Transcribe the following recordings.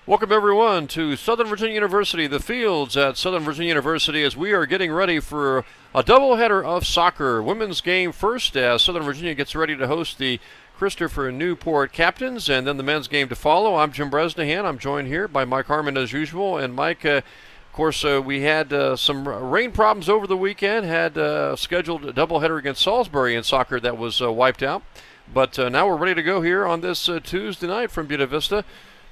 Welcome, everyone, to Southern Virginia University, the fields at Southern Virginia University, as we are getting ready for a doubleheader of soccer. Women's game first, as Southern Virginia gets ready to host the Christopher Newport Captains, and then the men's game to follow. I'm Jim Bresnahan. I'm joined here by Mike Harmon, as usual. And Mike, of course, we had some rain problems over the weekend, had scheduled a doubleheader against Salisbury in soccer that was wiped out. But now we're ready to go here on this Tuesday night from Buena Vista.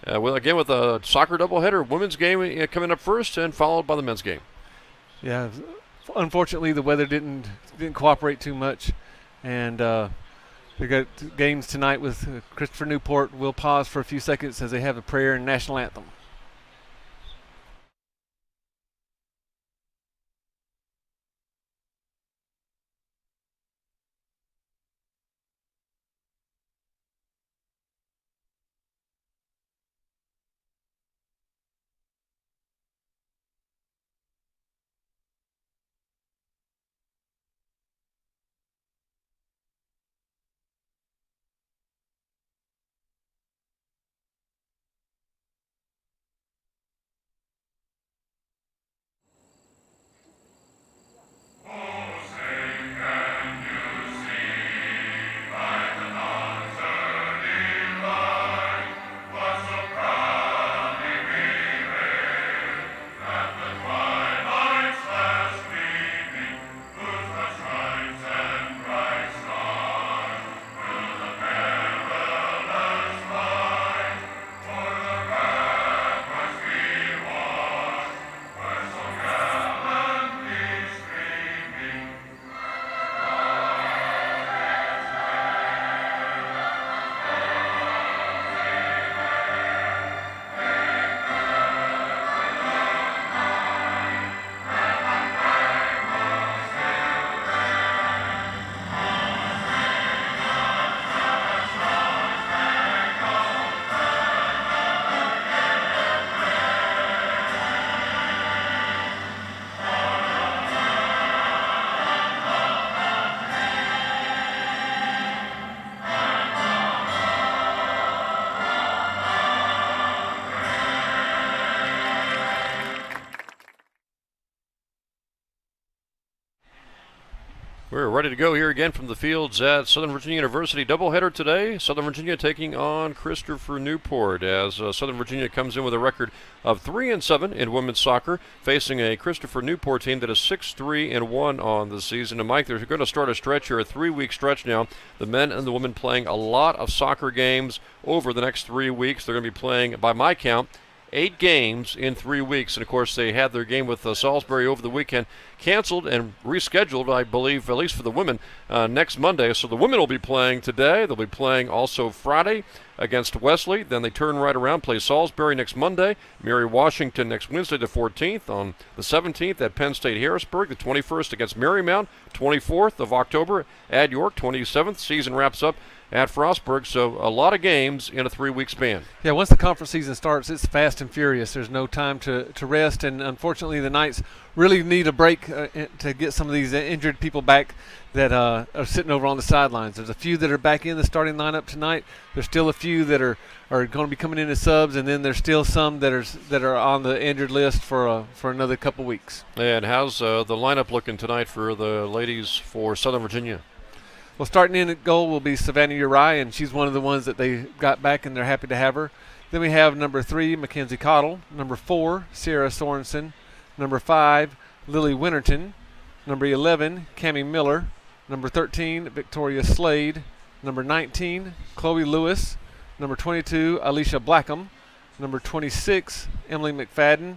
Again, with a soccer doubleheader, women's game coming up first, and followed by the men's game. Yeah, unfortunately, the weather didn't cooperate too much, and we got games tonight with Christopher Newport. We'll pause for a few seconds as they have a prayer and national anthem. We're ready to go here again from the fields at Southern Virginia University. Doubleheader today. Southern Virginia taking on Christopher Newport, as Southern Virginia comes in with a record of 3-7 in women's soccer, facing a Christopher Newport team that is 6-3-1 on the season. And Mike, they're going to start a stretch here, a 3-week stretch now. The men and the women playing a lot of soccer games over the next 3 weeks. They're going to be playing, by my count, 8 games in 3 weeks. And, of course, they had their game with Salisbury over the weekend canceled and rescheduled, I believe, at least for the women, next Monday. So the women will be playing today. They'll be playing also Friday against Wesley. Then they turn right around, play Salisbury next Monday, Mary Washington next Wednesday the 14th, on the 17th at Penn State Harrisburg, the 21st against Marymount, 24th of October at York, 27th. Season wraps up at Frostburg, so a lot of games in a 3-week span. Yeah, once the conference season starts, it's fast and furious. There's no time to rest, and unfortunately the Knights really need a break to get some of these injured people back that are sitting over on the sidelines. There's a few that are back in the starting lineup tonight. There's still a few that are going to be coming in as subs, and then there's still some that are on the injured list for another couple weeks. And how's the lineup looking tonight for the ladies for Southern Virginia? Well, starting in at goal will be Savannah Uri, and she's one of the ones that they got back, and they're happy to have her. Then we have number 3, Mackenzie Cottle. Number 4, Sarah Sorensen. Number 5, Lily Winterton. Number 11, Cammie Miller. Number 13, Victoria Slade. Number 19, Chloe Lewis. Number 22, Alicia Blackham. Number 26, Emily McFadden.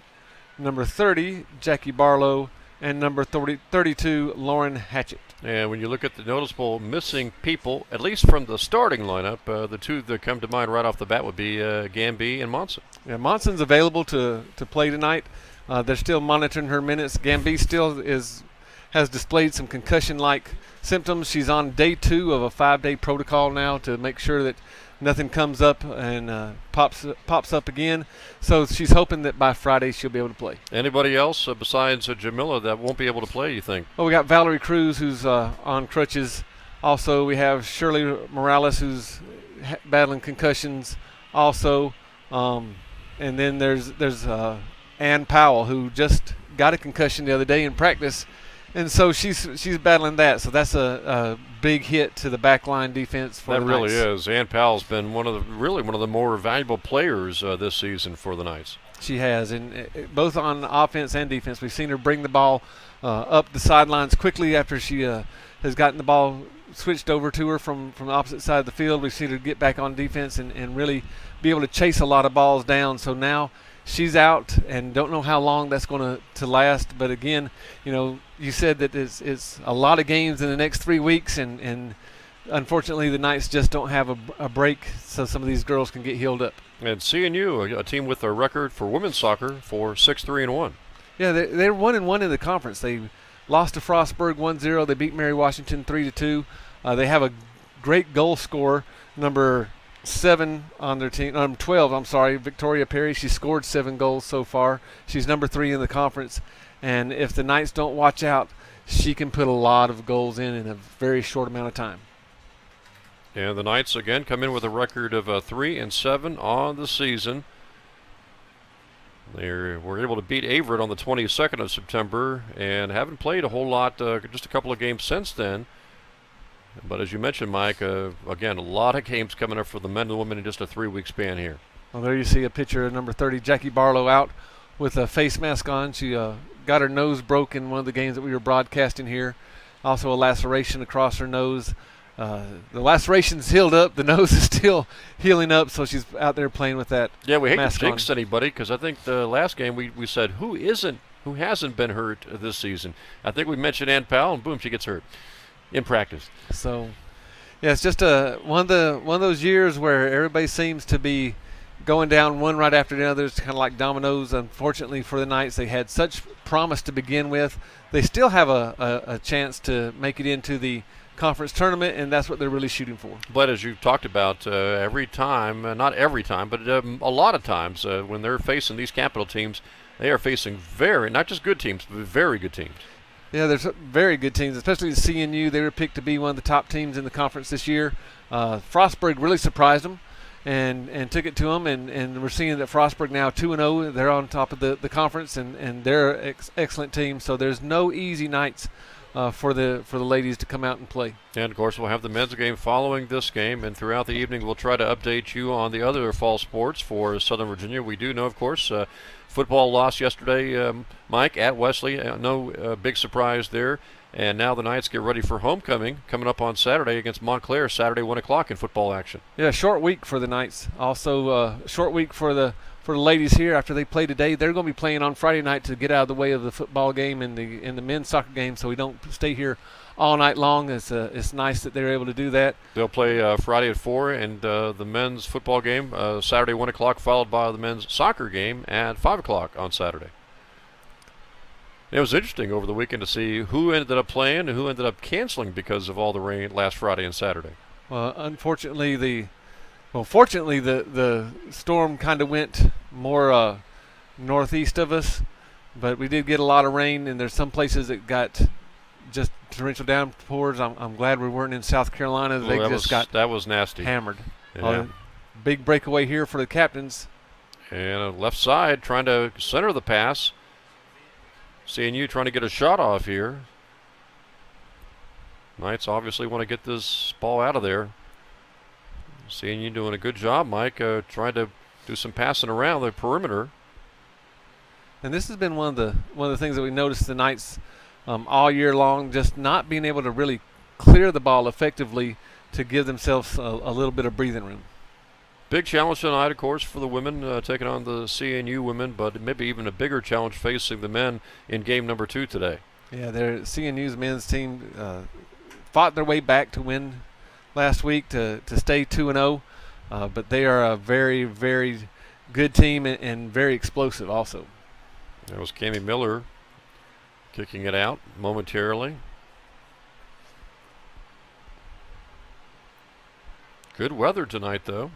Number 30, Jackie Barlow. And number 32, Lauren Hatchett. And when you look at the noticeable missing people, at least from the starting lineup, the two that come to mind right off the bat would be Gamby and Monson. Yeah, Monson's available to play tonight. They're still monitoring her minutes. Gamby still has displayed some concussion-like symptoms. She's on day 2 of a 5-day protocol now to make sure that nothing comes up and pops up again. So she's hoping that by Friday she'll be able to play. Anybody else besides Jamila that won't be able to play, you think? Well, we got Valerie Cruz, who's on crutches. Also, we have Shirley Morales, who's battling concussions also. And and then there's Ann Powell, who just got a concussion the other day in practice, and so she's battling that. So that's a big hit to the backline defense for the Knights. That really is. Ann Powell's been one of the more valuable players this season for the Knights. She has, and both on offense and defense. We've seen her bring the ball up the sidelines quickly after she has gotten the ball switched over to her from the opposite side of the field. We've seen her get back on defense and really be able to chase a lot of balls down. So now she's out, and don't know how long that's going to last. But again, you said that it's a lot of games in the next 3 weeks, and unfortunately the Knights just don't have a break, so some of these girls can get healed up. And CNU, a team with a record for women's soccer for 6-3-1. Yeah, they're 1-1 in the conference. They lost to Frostburg 1-0. They beat Mary Washington 3-2. They have a great goal scorer, number 7 on their team. 12, I'm sorry, Victoria Perry. She scored 7 goals so far. She's number 3 in the conference. And if the Knights don't watch out, she can put a lot of goals in a very short amount of time. And the Knights again come in with a record of 3-7 on the season. They were able to beat Averett on the 22nd of September and haven't played a whole lot, just a couple of games since then. But as you mentioned, Mike, again, a lot of games coming up for the men and the women in just a 3-week span here. Well, there you see a picture of number 30, Jackie Barlow, out with a face mask on. She got her nose broke in one of the games that we were broadcasting here. Also a laceration across her nose. The laceration's healed up. The nose is still healing up, so she's out there playing with that. Yeah, we hate mask to jinx on. anybody, because I think the last game we said who hasn't been hurt this season. I think we mentioned Ann Powell, and boom, she gets hurt in practice. So, yeah, it's just one of those years where everybody seems to be going down one right after the other. It's kind of like dominoes. Unfortunately for the Knights, they had such promise to begin with. They still have a chance to make it into the conference tournament, and that's what they're really shooting for. But as you've talked about, every time, not every time, but a lot of times when they're facing these capital teams, they are facing not just good teams, but very good teams. Yeah, there's very good teams, especially the CNU. They were picked to be one of the top teams in the conference this year. Frostburg really surprised them and took it to them, and we're seeing that Frostburg now 2-0. They're on top of the conference, and they're an excellent team. So there's no easy nights for the ladies to come out and play. And of course, we'll have the men's game following this game, and throughout the evening we'll try to update you on the other fall sports for Southern Virginia. We do know, of course, football lost yesterday, Mike, at Wesley. No big surprise there. And now the Knights get ready for homecoming coming up on Saturday against Montclair, Saturday 1 o'clock in football action. Yeah, short week for the Knights. Also, short week for the ladies here after they play today. They're going to be playing on Friday night to get out of the way of the football game and the men's soccer game, so we don't stay here all night long. It's nice that they're able to do that. They'll play Friday at 4, and the men's football game Saturday 1 o'clock, followed by the men's soccer game at 5 o'clock on Saturday. It was interesting over the weekend to see who ended up playing and who ended up canceling because of all the rain last Friday and Saturday. Well, unfortunately, fortunately, the storm kind of went more northeast of us, but we did get a lot of rain, and there's some places that got just torrential downpours. I'm glad we weren't in South Carolina. That was nasty. Hammered. Yeah. Big breakaway here for the captains. And left side trying to center the pass. CNU trying to get a shot off here. Knights obviously want to get this ball out of there. CNU doing a good job, Mike, trying to do some passing around the perimeter. And this has been one of the things that we noticed the Knights all year long, just not being able to really clear the ball effectively to give themselves a little bit of breathing room. Big challenge tonight, of course, for the women, taking on the CNU women, but maybe even a bigger challenge facing the men in game number 2 today. Yeah, CNU's men's team fought their way back to win last week to stay 2-0, but they are a very, very good team and very explosive also. That was Cami Miller kicking it out momentarily. Good weather tonight, though.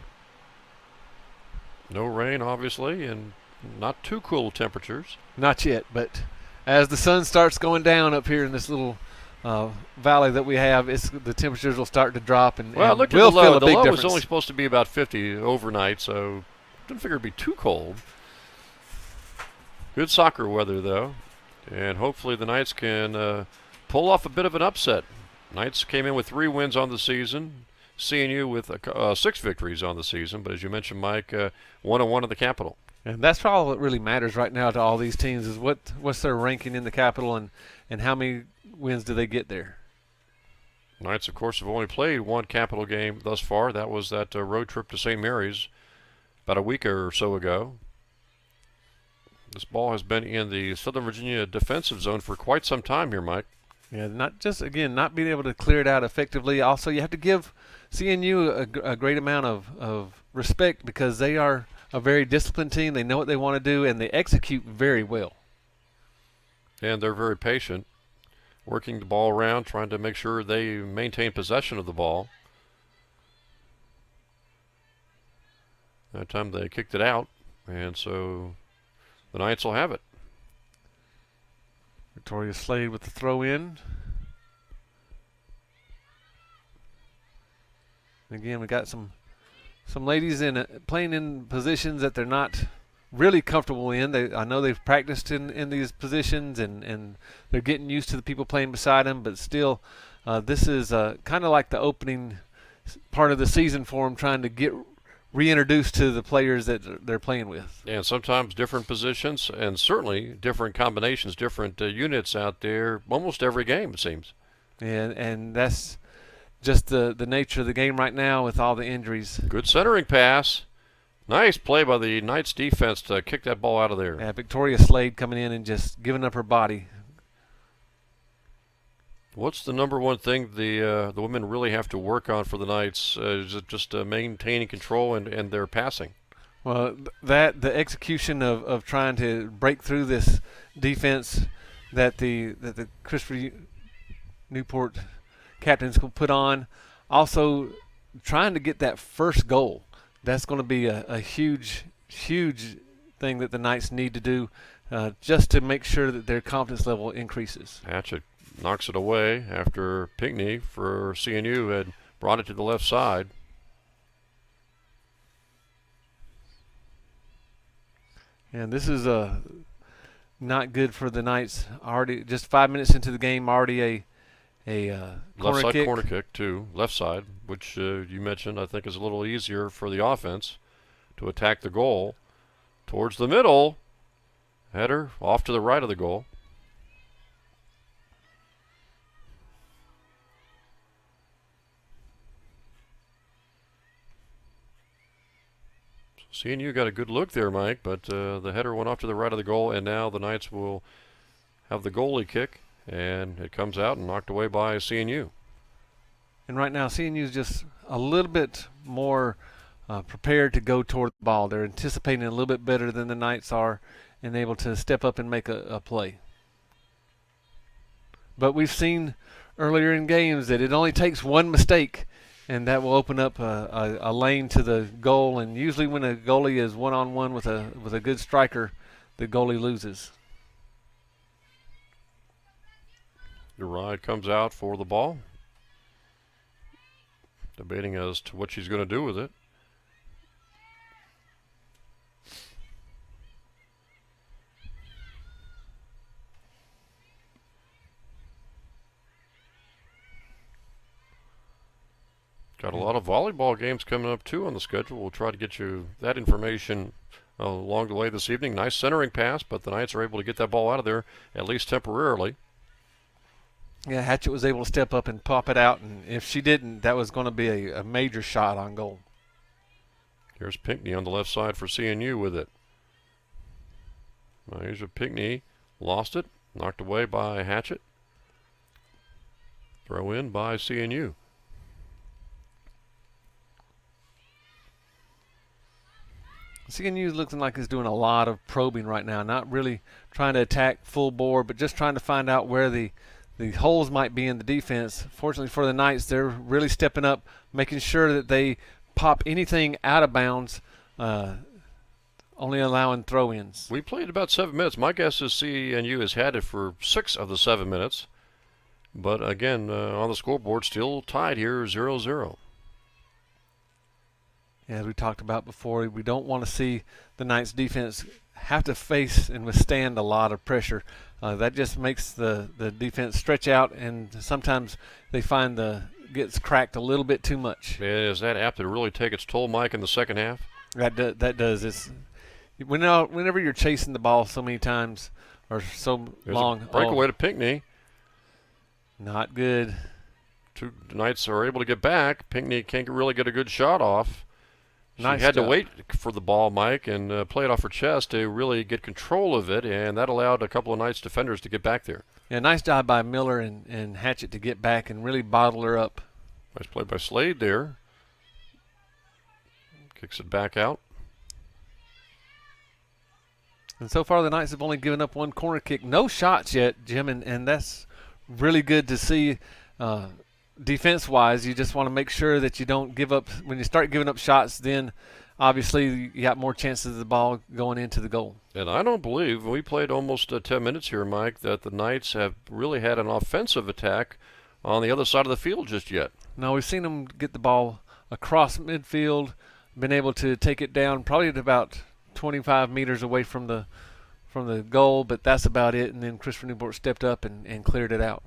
No rain, obviously, and not too cool temperatures. Not yet, but as the sun starts going down up here in this little valley that we have, the temperatures will start to drop, and well, look at we'll the low. feel a The big low difference. was only supposed to be about 50 overnight, so didn't figure it'd be too cold. Good soccer weather, though, and hopefully the Knights can pull off a bit of an upset. Knights came in with 3 wins on the season. CNU with 6 victories on the season, but as you mentioned, Mike, 1-1 in the Capital. And that's all that really matters right now to all these teams is what's their ranking in the Capital and how many wins do they get there. Knights, of course, have only played 1 Capital game thus far. That was that road trip to St. Mary's about a week or so ago. This ball has been in the Southern Virginia defensive zone for quite some time here, Mike. Yeah, not being able to clear it out effectively. Also, you have to give CNU a great amount of respect because they are a very disciplined team. They know what they want to do, and they execute very well. And they're very patient, working the ball around, trying to make sure they maintain possession of the ball. That time they kicked it out, and so the Knights will have it. Victoria Slade with the throw in. Again, we got some ladies playing in positions that they're not really comfortable in. I know they've practiced in these positions and they're getting used to the people playing beside them, but still, this is kind of like the opening part of the season for them, trying to get reintroduced to the players that they're playing with. And sometimes different positions and certainly different combinations, different units out there almost every game, it seems. And that's just the nature of the game right now with all the injuries. Good centering pass. Nice play by the Knights defense to kick that ball out of there. Yeah, Victoria Slade coming in and just giving up her body. What's the number one thing the women really have to work on for the Knights? Is it just maintaining control and their passing? Well, the execution of trying to break through this defense that the Christopher Newport captains will put on. Also, trying to get that first goal. That's going to be a huge thing that the Knights need to do just to make sure that their confidence level increases. Hatchett knocks it away after Pinckney for CNU had brought it to the left side. And this is not good for the Knights. Already just 5 minutes into the game, already a left side kick. Corner kick too, left side, which you mentioned I think is a little easier for the offense to attack the goal. Towards the middle, header off to the right of the goal. CNU got a good look there, Mike, but the header went off to the right of the goal, and now the Knights will have the goalie kick, and it comes out and knocked away by CNU. And right now, CNU is just a little bit more prepared to go toward the ball. They're anticipating a little bit better than the Knights are and able to step up and make a play. But we've seen earlier in games that it only takes one mistake and that will open up a lane to the goal. And usually when a goalie is one-on-one with a good striker, the goalie loses. Uri comes out for the ball, debating as to what she's going to do with it. Got a lot of volleyball games coming up too on the schedule. We'll try to get you that information along the way this evening. Nice centering pass, but the Knights are able to get that ball out of there, at least temporarily. Yeah, Hatchett was able to step up and pop it out, and if she didn't, that was going to be a major shot on goal. Here's Pinckney on the left side for CNU with it. Now here's a Pinckney, lost it, knocked away by Hatchett. Throw in by CNU. CNU is looking like it's doing a lot of probing right now, not really trying to attack full bore, but just trying to find out where the holes might be in the defense. Fortunately for the Knights, they're really stepping up, making sure that they pop anything out of bounds, only allowing throw-ins. We played about 7 minutes. My guess is CNU has had it for 6 of the 7 minutes. But again, on the scoreboard, still tied here, 0-0. As we talked about before, we don't want to see the Knights defense have to face and withstand a lot of pressure. That just makes the defense stretch out, and sometimes they find gets cracked a little bit too much. Is that apt to really take its toll, Mike, in the second half? That does. It's whenever you're chasing the ball so many times or so There's long. a breakaway to Pinckney. Not good. Two Knights are able to get back. Pinckney can't really get a good shot off. She Nice had job. to wait for the ball, Mike, and play it off her chest to really get control of it, and that allowed a couple of Knights defenders to get back there. Yeah, nice job by Miller and Hatchett to get back and really bottle her up. Nice play by Slade there. Kicks it back out. And so far the Knights have only given up one corner kick. No shots yet, Jim, and that's really good to see. Defense-wise, you just want to make sure that you don't give up. When you start giving up shots, then obviously you got more chances of the ball going into the goal. And I don't believe, we played almost 10 minutes here, Mike, that the Knights have really had an offensive attack on the other side of the field just yet. No, we've seen them get the ball across midfield, been able to take it down probably at about 25 meters away from the goal, but that's about it. And then Christopher Newport stepped up and cleared it out.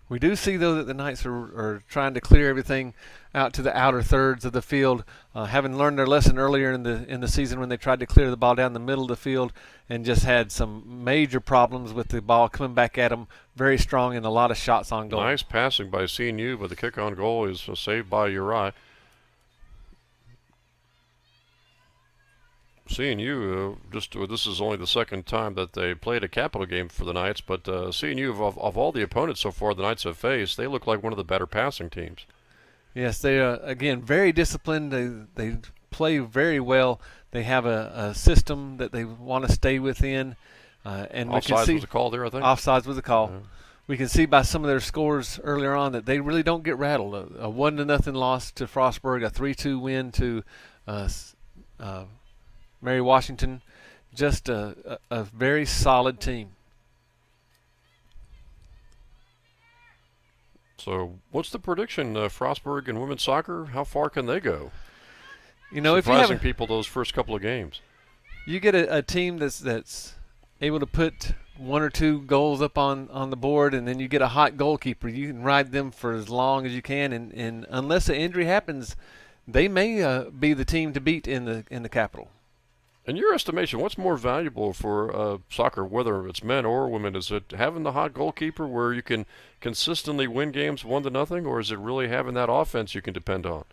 We do see, though, that the Knights are trying to clear everything out to the outer thirds of the field, having learned their lesson earlier in the season when they tried to clear the ball down the middle of the field and just had some major problems with the ball coming back at them very strong and a lot of shots on goal. Nice passing by CNU, but the kick on goal is saved by Uri. CNU, this is only the second time that they played a capital game for the Knights, but CNU, of all the opponents so far the Knights have faced, they look like one of the better passing teams. Yes, they are, again, very disciplined. They play very well. They have a system that they want to stay within. And we can Offsides see was a call there, I think. Offsides was a call. Yeah. We can see by some of their scores earlier on that they really don't get rattled. A 1-0 loss to Frostburg, a 3-2 win to Mary Washington. Just a very solid team. So what's the prediction? Frostburg and women's soccer, how far can they go? You know, Surprising if you have people those first couple of games. you get a team that's able to put one or two goals up on the board, and then you get a hot goalkeeper, you can ride them for as long as you can, and unless an injury happens, they may be the team to beat in the capital. In your estimation, what's more valuable for soccer, whether it's men or women? Is it having the hot goalkeeper where you can consistently win games 1-0, or is it really having that offense you can depend on?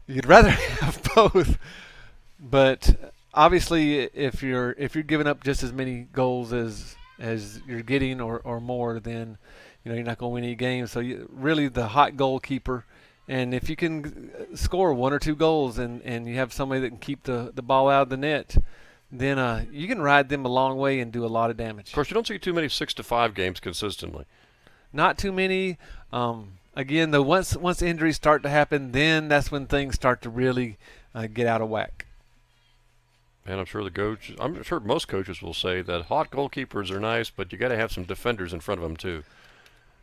You'd rather have both, but obviously, if you're giving up just as many goals as you're getting or more, then you're not going to win any games. So really, the hot goalkeeper. And if you can score one or two goals and you have somebody that can keep the ball out of the net, then you can ride them a long way and do a lot of damage. Of course, you don't see too many 6-5 games consistently. Not too many. Again, though, once injuries start to happen, then that's when things start to really get out of whack. And I'm sure most coaches will say that hot goalkeepers are nice, but you got to have some defenders in front of them too.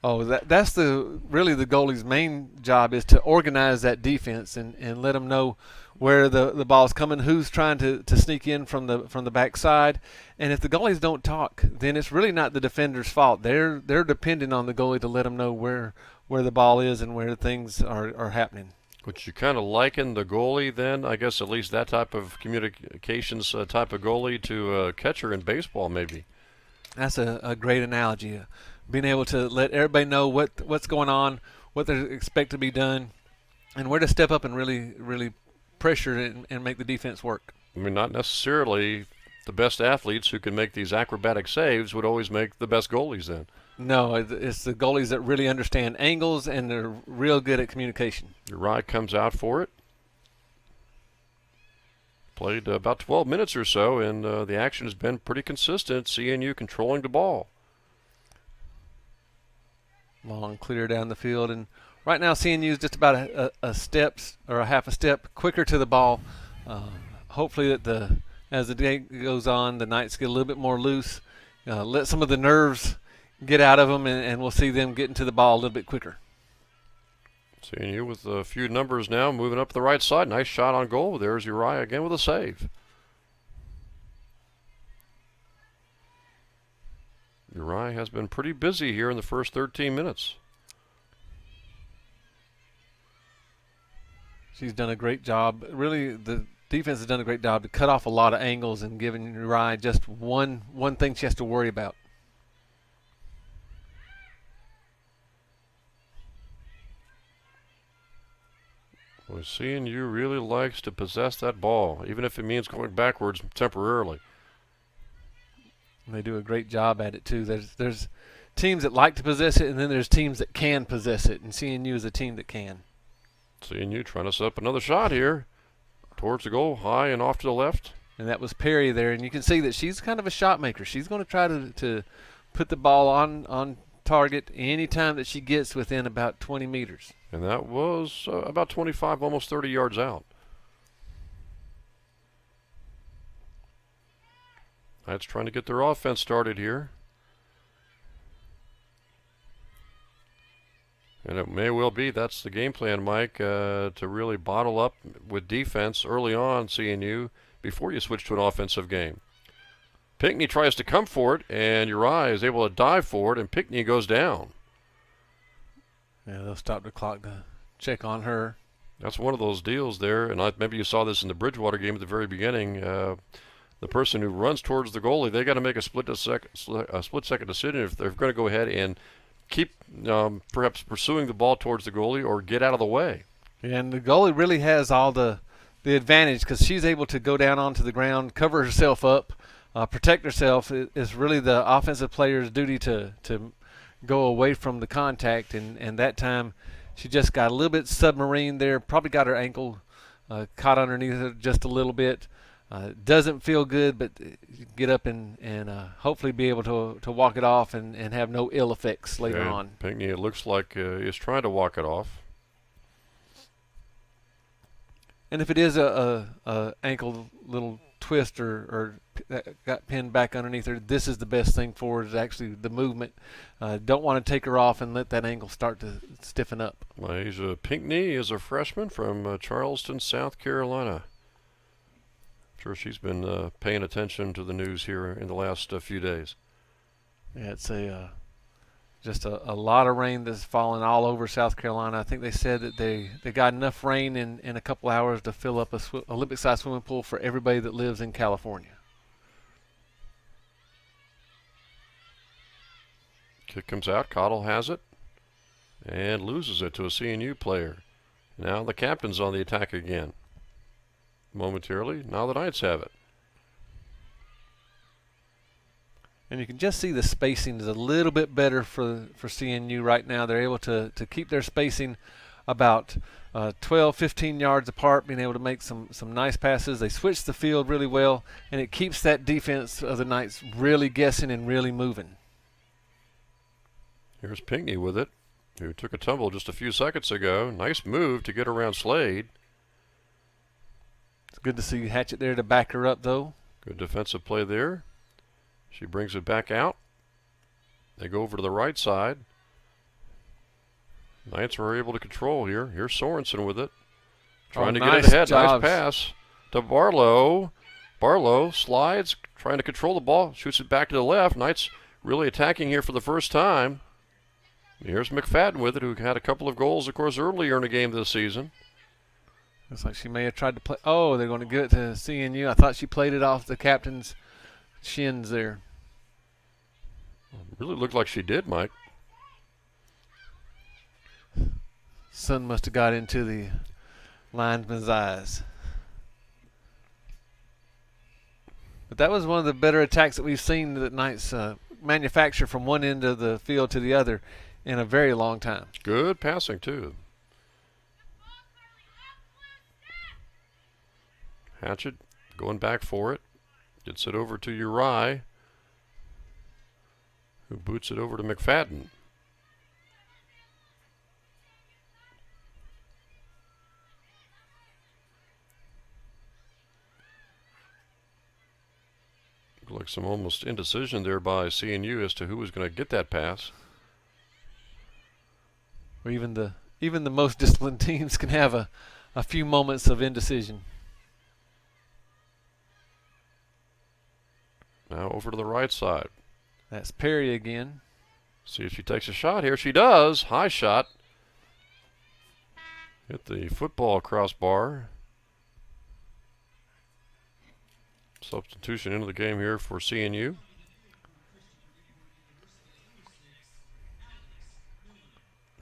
Oh, that's really the goalie's main job, is to organize that defense and let them know where the ball's coming, who's trying to sneak in from the backside. And if the goalies don't talk, then it's really not the defender's fault. They're depending on the goalie to let them know where the ball is and where things are happening. Would you kind of liken the goalie then, I guess at least that type of communications type of goalie, to a catcher in baseball maybe? That's a great analogy. Being able to let everybody know what's going on, what they expect to be done, and where to step up and really pressure it and make the defense work. I mean, not necessarily the best athletes who can make these acrobatic saves would always make the best goalies then. No, it's the goalies that really understand angles and they're real good at communication. Uri comes out for it. Played about 12 minutes or so, and the action has been pretty consistent. CNU controlling the ball. Long clear down the field, and right now CNU is just about a step or a half a step quicker to the ball. Hopefully that as the day goes on, the Knights get a little bit more loose, let some of the nerves get out of them, and we'll see them getting to the ball a little bit quicker. Seeing you with a few numbers now, moving up the right side. Nice shot on goal. There's Uriah again with a save. Uriah has been pretty busy here in the first 13 minutes. She's done a great job. Really, the defense has done a great job to cut off a lot of angles and giving Uriah just one thing she has to worry about. Well, seeing you really likes to possess that ball, even if it means going backwards temporarily. And they do a great job at it too. There's teams that like to possess it, and then there's teams that can possess it. And CNU is a team that can. Seeing you trying to set up another shot here towards the goal, high and off to the left. And that was Perry there, and you can see that she's kind of a shot maker. She's going to try to put the ball on target any time that she gets within about 20 meters. And that was about 25, almost 30 yards out. Knights trying to get their offense started here. And it may well be that's the game plan, Mike, to really bottle up with defense early on, CNU, before you switch to an offensive game. Pinckney tries to come for it, and Uriah is able to dive for it, and Pinckney goes down. Yeah, they'll stop the clock to check on her. That's one of those deals there, and maybe you saw this in the Bridgewater game at the very beginning. The person who runs towards the goalie, they got to make a split-second decision if they're going to go ahead and keep perhaps pursuing the ball towards the goalie or get out of the way. And the goalie really has all the advantage because she's able to go down onto the ground, cover herself up, protect herself. It's really the offensive player's duty to go away from the contact, and that time she just got a little bit submarine there, probably got her ankle caught underneath her just a little bit. Doesn't feel good, but get up and hopefully be able to walk it off and have no ill effects later on. Pinckney, it looks like, is trying to walk it off. And if it is a ankle little twist or got pinned back underneath her, this is the best thing for her, is actually the movement. Don't want to take her off and let that ankle start to stiffen up. Well, Pinckney is a freshman from Charleston, South Carolina. Sure, she's been paying attention to the news here in the last few days. Yeah, it's just a lot of rain that's fallen all over South Carolina. I think they said that they got enough rain in a couple hours to fill up a Olympic-sized swimming pool for everybody that lives in California. Kick comes out. Cottle has it and loses it to a CNU player. Now the captain's on the attack again. Momentarily, now the Knights have it. And you can just see the spacing is a little bit better for CNU right now. They're able to keep their spacing about 12, 15 yards apart, being able to make some nice passes. They switch the field really well, and it keeps that defense of the Knights really guessing and really moving. Here's Pinckney with it, who took a tumble just a few seconds ago. Nice move to get around Slade. It's good to see Hatchett there to back her up, though. Good defensive play there. She brings it back out. They go over to the right side. Knights are able to control here. Here's Sorensen with it. Trying to get it ahead. Nice pass to Barlow. Barlow slides, trying to control the ball. Shoots it back to the left. Knights really attacking here for the first time. Here's McFadden with it, who had a couple of goals, of course, earlier in the game this season. Looks like she may have tried to play. Oh, they're going to give it to CNU. I thought she played it off the captain's shins there. Really looked like she did, Mike. Sun must have got into the linesman's eyes. But that was one of the better attacks that we've seen that Knights manufacture from one end of the field to the other in a very long time. Good passing, too. Hatchett going back for it. Gets it over to Uriah, who boots it over to McFadden. Looked like some almost indecision there by CNU as to who was going to get that pass. Or even the most disciplined teams can have a few moments of indecision. Now over to the right side. That's Perry again. See if she takes a shot here. She does. High shot. Hit the football crossbar. Substitution into the game here for CNU.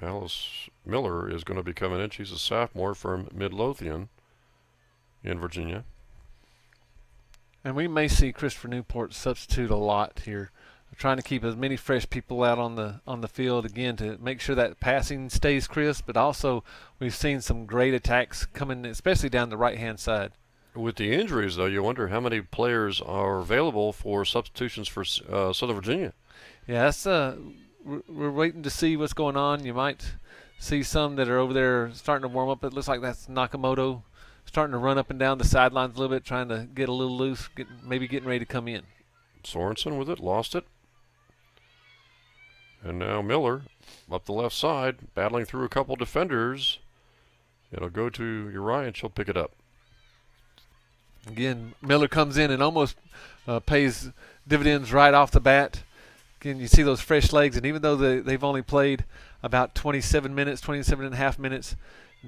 Alice Miller is going to be coming in. She's a sophomore from Midlothian in Virginia. And we may see Christopher Newport substitute a lot here, trying to keep as many fresh people out on the field again to make sure that passing stays crisp. But also, we've seen some great attacks coming, especially down the right-hand side. With the injuries, though, you wonder how many players are available for substitutions for Southern Virginia. Yeah, that's we're waiting to see what's going on. You might see some that are over there starting to warm up. It looks like that's Nakamoto starting to run up and down the sidelines a little bit, trying to get a little loose, maybe getting ready to come in. Sorensen with it, lost it. And now Miller up the left side, battling through a couple defenders. It'll go to Uriah, and she'll pick it up. Again, Miller comes in and almost pays dividends right off the bat. Again, you see those fresh legs, and even though they've only played about 27 minutes, 27 and a half minutes,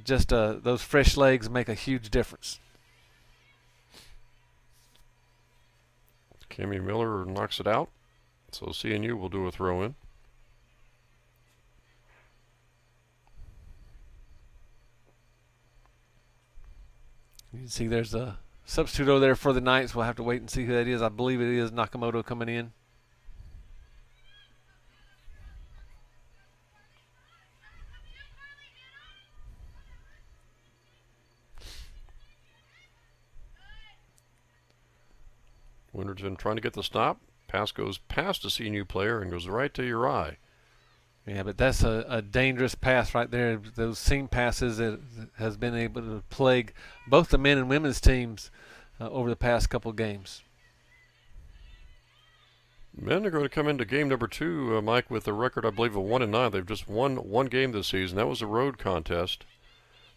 just those fresh legs make a huge difference. Kimmy Miller knocks it out, so CNU will do a throw-in. You can see there's a substitute over there for the Knights. We'll have to wait and see who that is. I believe it is Nakamoto coming in. Winterton trying to get the stop. Pass goes past a CNU player and goes right to Uriah. Yeah, but that's a dangerous pass right there. Those seam passes that has been able to plague both the men and women's teams over the past couple games. Men are going to come into game number 2, Mike, with a record, I believe, of 1-9. They've just won one game this season. That was a road contest.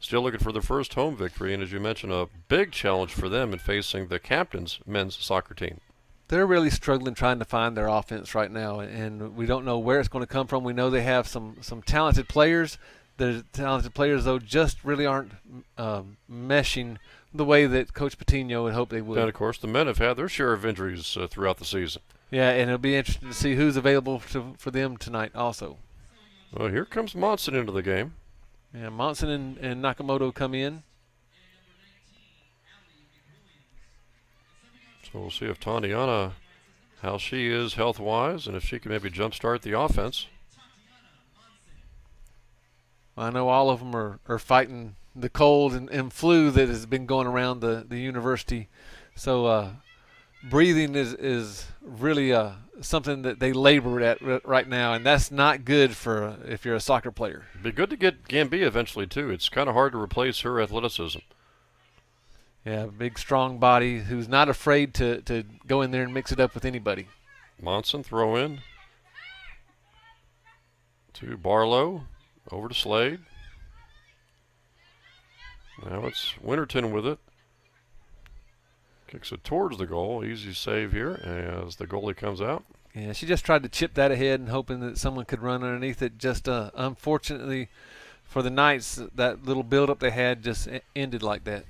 Still looking for their first home victory, and as you mentioned, a big challenge for them in facing the captain's men's soccer team. They're really struggling trying to find their offense right now, and we don't know where it's going to come from. We know they have some talented players. The talented players, though, just really aren't meshing the way that Coach Patino would hope they would. And, of course, the men have had their share of injuries throughout the season. Yeah, and it'll be interesting to see who's available for them tonight also. Well, here comes Monson into the game. Yeah, Monson and Nakamoto come in. So we'll see if Tatiana, how she is health-wise, and if she can maybe jumpstart the offense. I know all of them are fighting the cold and flu that has been going around the university. So breathing is really something that they labor at right now, and that's not good for if you're a soccer player. It'd be good to get Gambia eventually, too. It's kind of hard to replace her athleticism. Yeah, big, strong body who's not afraid to go in there and mix it up with anybody. Monson throw in to Barlow, over to Slade. Now it's Winterton with it. Kicks it towards the goal. Easy save here as the goalie comes out. Yeah, she just tried to chip that ahead and hoping that someone could run underneath it. Just unfortunately for the Knights, that little build-up they had just ended like that.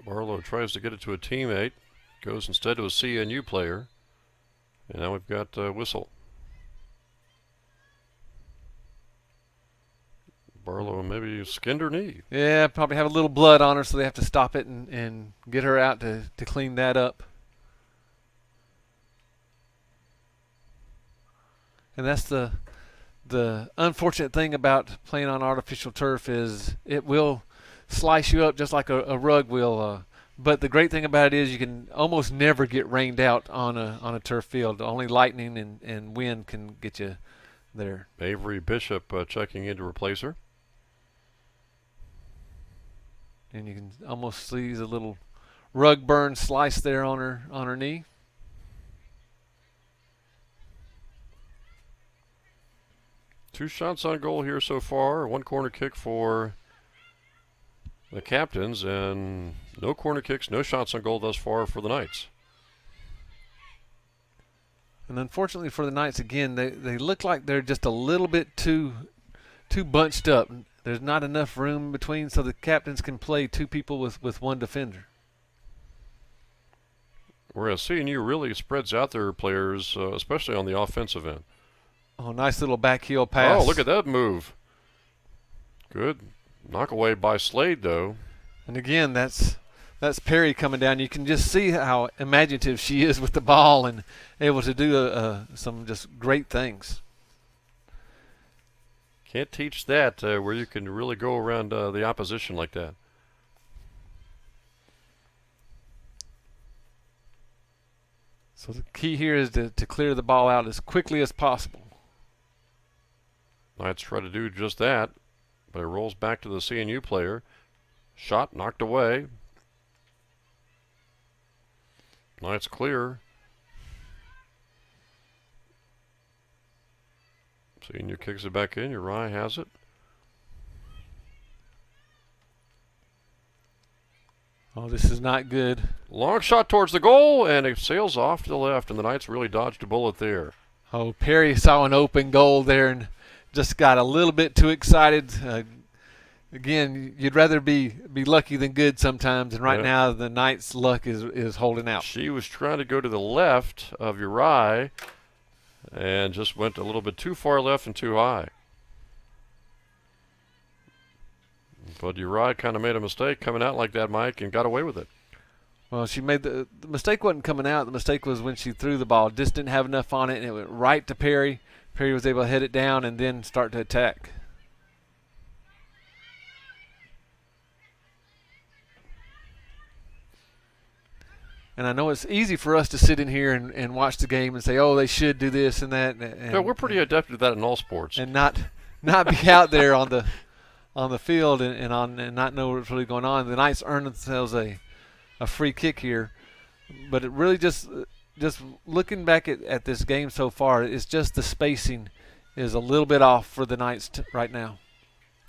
Barlow tries to get it to a teammate. Goes instead to a CNU player. And now we've got whistle. Barlow maybe skinned her knee. Yeah, probably have a little blood on her, so they have to stop it and get her out to clean that up. And that's the unfortunate thing about playing on artificial turf is it will slice you up just like a rug will. But the great thing about it is you can almost never get rained out on a turf field. Only lightning and wind can get you there. Avery Bishop checking in to replace her. And you can almost see the little rug burn slice there on her knee. Two shots on goal here so far. One corner kick for the Captains, and no corner kicks, no shots on goal thus far for the Knights. And unfortunately for the Knights, again, they look like they're just a little bit too bunched up. There's not enough room between so the Captains can play two people with one defender. Whereas CNU really spreads out their players, especially on the offensive end. Oh, nice little backheel pass. Oh, look at that move. Good knockaway by Slade, though. And again, that's Perry coming down. You can just see how imaginative she is with the ball and able to do some just great things. Can't teach that where you can really go around the opposition like that. So the key here is to clear the ball out as quickly as possible. Knights try to do just that, but it rolls back to the CNU player. Shot knocked away. Knights clear. CNU kicks it back in. Uriah has it. Oh, this is not good. Long shot towards the goal, and it sails off to the left, and the Knights really dodged a bullet there. Oh, Perry saw an open goal there and just got a little bit too excited. Again, you'd rather be lucky than good sometimes, and right now the Knights' luck is holding out. She was trying to go to the left of Uriah and just went a little bit too far left and too high. But Uriah kind of made a mistake coming out like that, Mike, and got away with it. Well, she made the mistake wasn't coming out. The mistake was when she threw the ball. Just didn't have enough on it, and it went right to Perry. Perry was able to hit it down and then start to attack. And I know it's easy for us to sit in here and watch the game and say, oh, they should do this and that. And, yeah, we're pretty adept at that in all sports. And not be out there on the field and not know what's really going on. The Knights earn themselves a free kick here. But it really just looking back at this game so far, it's just the spacing is a little bit off for the Knights right now.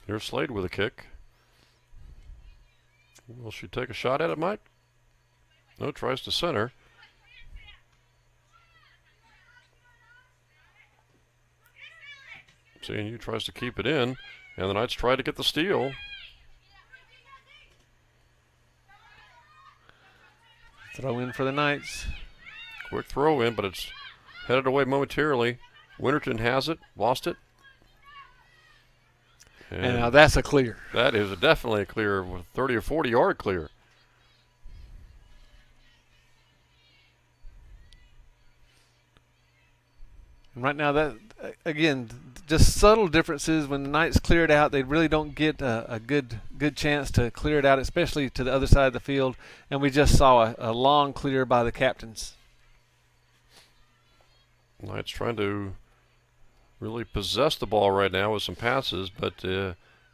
Here's Slade with a kick. Will she take a shot at it, Mike? No, tries to center. CNU tries to keep it in, and the Knights try to get the steal. Throw in for the Knights. Quick throw in, but it's headed away momentarily. Winterton has it, lost it. And now that's a clear. That is definitely a clear, 30 or 40 yard clear. And right now, that again, just subtle differences. When the Knights clear it out, they really don't get a good chance to clear it out, especially to the other side of the field. And we just saw a long clear by the Captains. Knights trying to really possess the ball right now with some passes, but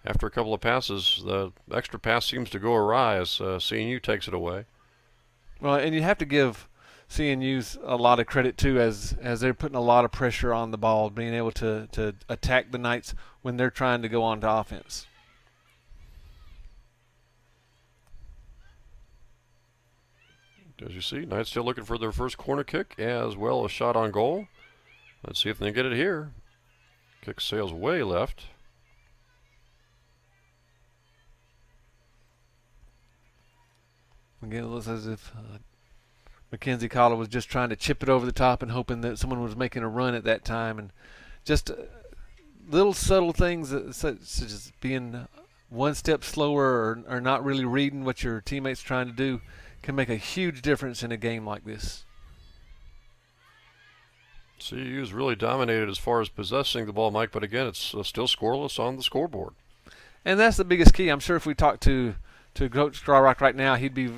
after a couple of passes, the extra pass seems to go awry as CNU takes it away. Well, and you have to give CNU's a lot of credit too, as they're putting a lot of pressure on the ball, being able to attack the Knights when they're trying to go on to offense. As you see, Knights still looking for their first corner kick as well as shot on goal. Let's see if they can get it here. Kick sails way left. Again, it looks as if Mackenzie Collar was just trying to chip it over the top and hoping that someone was making a run at that time. And just little subtle things such as being one step slower or not really reading what your teammate's trying to do can make a huge difference in a game like this. CU's really dominated as far as possessing the ball, Mike, but again, it's still scoreless on the scoreboard. And that's the biggest key. I'm sure if we talked to Coach Strawrock right now, he'd be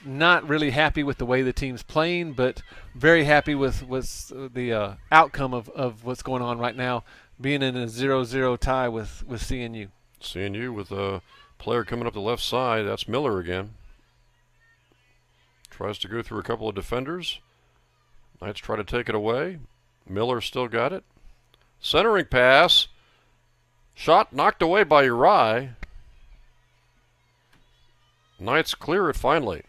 not really happy with the way the team's playing, but very happy with the outcome of what's going on right now, being in a 0-0 tie with CNU. CNU with Player coming up the left side. That's Miller again. Tries to go through a couple of defenders. Knights try to take it away. Miller still got it. Centering pass. Shot knocked away by Uri. Knights clear it finally.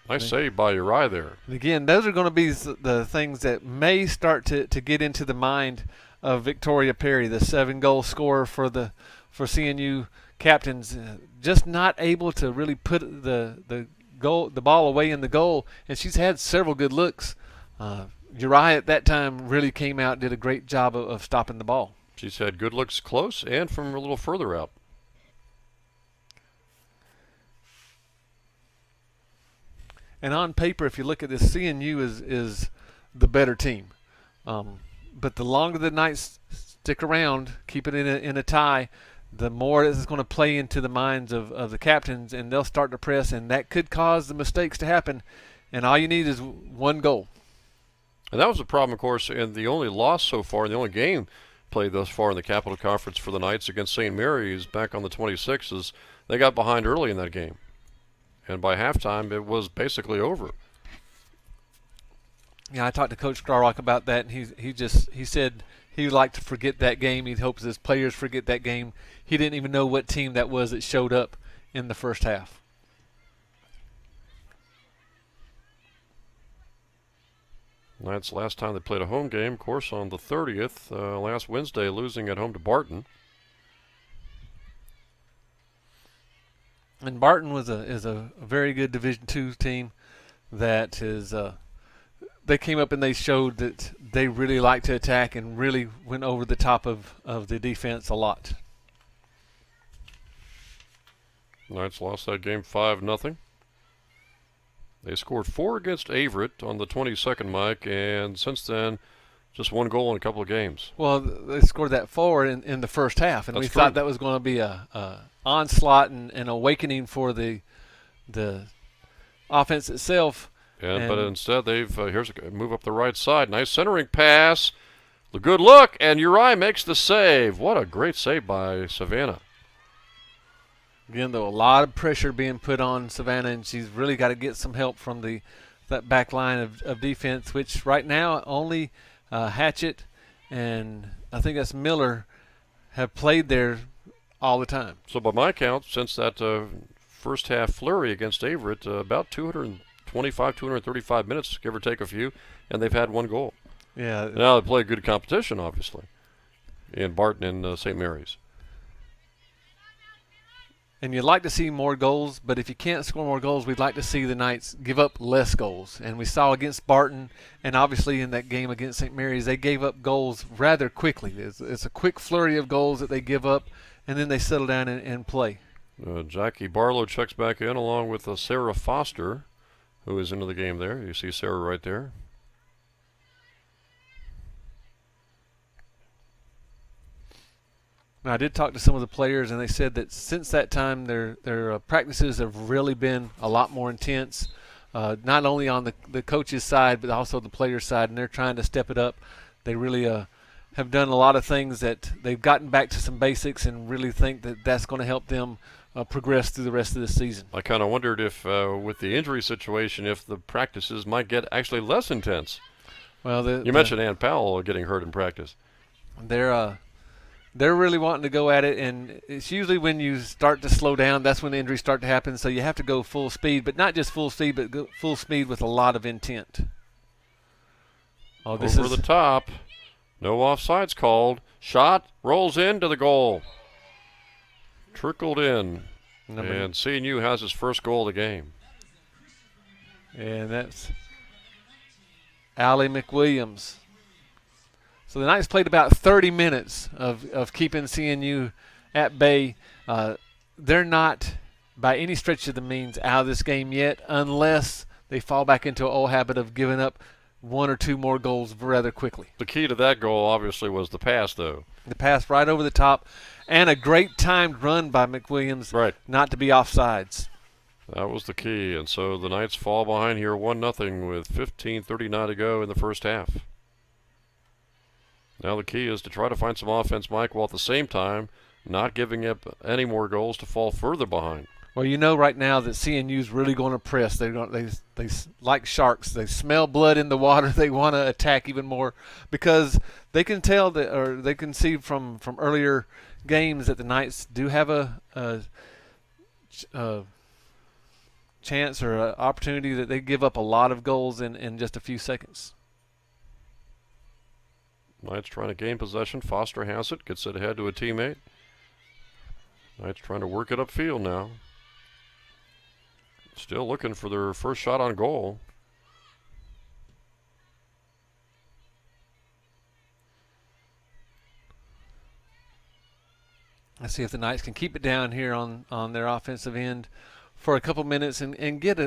Nice save by Uri there. Again, those are going to be the things that may start to get into the mind of Victoria Perry, the 7-goal scorer for CNU captains. Just not able to really put the ball away in the goal, and she's had several good looks. Uri at that time really came out and did a great job of stopping the ball. She's had good looks close and from a little further out. And on paper, if you look at this, CNU is the better team. But the longer the Knights stick around, keep it in a tie, the more it's going to play into the minds of the captains, and they'll start to press, and that could cause the mistakes to happen. And all you need is one goal. And that was the problem, of course, and the only loss so far, and the only game played thus far in the Capital Conference for the Knights against St. Mary's back on the 26th is they got behind early in that game. And by halftime, it was basically over. Yeah, I talked to Coach Starrock about that, and he said he would like to forget that game. He hopes his players forget that game. He didn't even know what team that was that showed up in the first half. That's last time they played a home game, of course, on the 30th, last Wednesday, losing at home to Barton. And Barton is a very good Division II team that is they came up and they showed that they really like to attack and really went over the top of the defense a lot. Knights lost that game 5-0. They scored 4 against Averett on the 22nd, Mike, and since then, just 1 goal in a couple of games. Well, they scored that 4 in the first half, and That's we true. thought that was going to be a onslaught and awakening for the offense itself. But instead, they've here's a move up the right side. Nice centering pass. The good look, and Uri makes the save. What a great save by Savannah. Again, though, a lot of pressure being put on Savannah, and she's really got to get some help from that back line of defense, which right now only Hatchett and I think that's Miller have played there all the time. So by my count, since that first half flurry against Averett, about 225, 235 minutes, give or take a few, and they've had 1 goal. Yeah. Now they play good competition, obviously, in Barton and St. Mary's. And you'd like to see more goals, but if you can't score more goals, we'd like to see the Knights give up less goals. And we saw against Barton, and obviously in that game against St. Mary's, they gave up goals rather quickly. It's a quick flurry of goals that they give up, and then they settle down and play. Jackie Barlow checks back in along with Sarah Foster, who is into the game there. You see Sarah right there. Now, I did talk to some of the players, and they said that since that time, their practices have really been a lot more intense, not only on the coach's side, but also the player's side, and they're trying to step it up. They really have done a lot of things that they've gotten back to some basics and really think that that's going to help them progress through the rest of the season. I kind of wondered if, with the injury situation, if the practices might get actually less intense. Well, you mentioned Ann Powell getting hurt in practice. They're really wanting to go at it, and it's usually when you start to slow down, that's when the injuries start to happen. So you have to go full speed, but not just full speed, but go full speed with a lot of intent. Oh, this Over the top. No offsides called. Shot rolls into the goal. Trickled in. And CNU has his first goal of the game. And that's Allie McWilliams. So the Knights played about 30 minutes of keeping CNU at bay. They're not, by any stretch of the means, out of this game yet, unless they fall back into an old habit of giving up 1 or 2 more goals rather quickly. The key to that goal, obviously, was the pass, though. The pass right over the top, and a great timed run by McWilliams, right, not to be offsides. That was the key, and so the Knights fall behind here 1-0 with 15:39 to go in the first half. Now the key is to try to find some offense, Mike, while at the same time not giving up any more goals to fall further behind. Well, you know right now that CNU's really going to press. They like sharks. They smell blood in the water. They want to attack even more because they can tell that, or they can see from earlier games that the Knights do have a chance or an opportunity that they give up a lot of goals in just a few seconds. Knights trying to gain possession. Foster has it, gets it ahead to a teammate. Knights trying to work it upfield now. Still looking for their first shot on goal. Let's see if the Knights can keep it down here on their offensive end for a couple minutes and get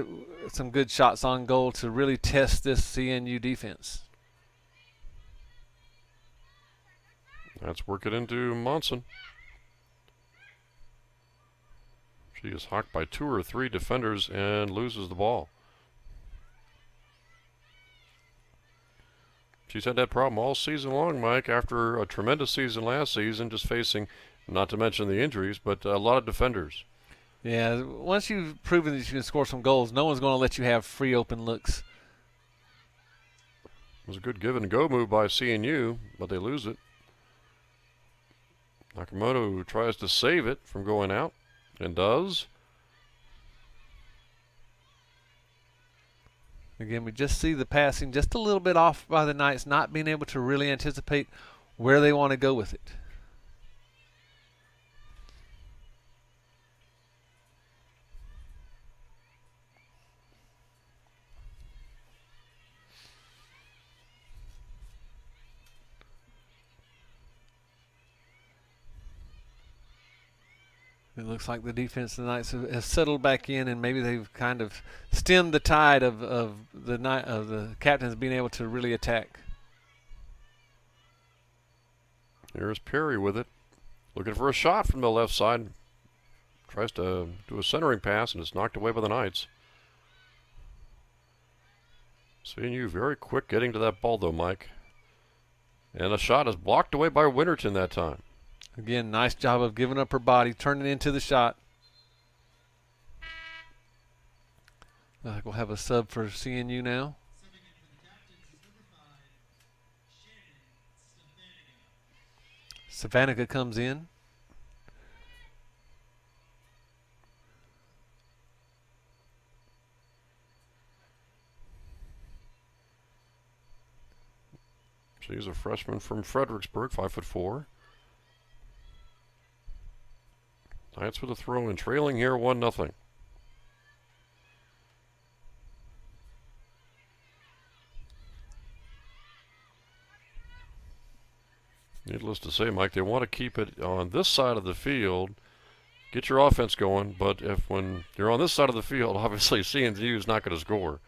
some good shots on goal to really test this CNU defense. Let's work it into Monson. She is hawked by 2 or 3 defenders and loses the ball. She's had that problem all season long, Mike, after a tremendous season last season, just facing, not to mention the injuries, but a lot of defenders. Yeah, once you've proven that you can score some goals, no one's going to let you have free open looks. It was a good give and go move by CNU, but they lose it. Nakamoto tries to save it from going out, and does. Again, we just see the passing just a little bit off by the Knights, not being able to really anticipate where they want to go with it. It looks like the defense of the Knights has settled back in, and maybe they've kind of stemmed the tide of the captains being able to really attack. Here's Perry with it, looking for a shot from the left side. Tries to do a centering pass, and it's knocked away by the Knights. CNU very quick getting to that ball, though, Mike. And a shot is blocked away by Winterton that time. Again, nice job of giving up her body, turning into the shot. Looks like we'll have a sub for CNU now. Savanica comes in. She's a freshman from Fredericksburg, 5'4". Knights with a throw and trailing here 1-0. Needless to say, Mike, they want to keep it on this side of the field, get your offense going, but when you're on this side of the field, obviously CNU is not going to score.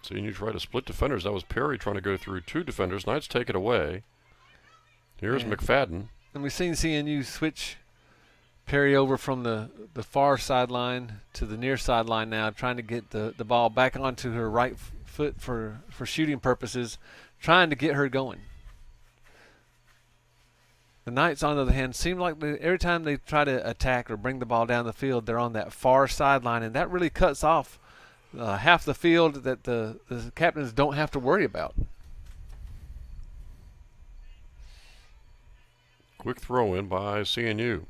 CNU tried to split defenders. That was Perry trying to go through 2 defenders. Knights take it away. Here's McFadden. And we've seen CNU switch Perry over from the far sideline to the near sideline now, trying to get the ball back onto her right foot for shooting purposes, trying to get her going. The Knights, on the other hand, seem like every time they try to attack or bring the ball down the field, they're on that far sideline, and that really cuts off half the field that the captains don't have to worry about. Quick throw in by CNU.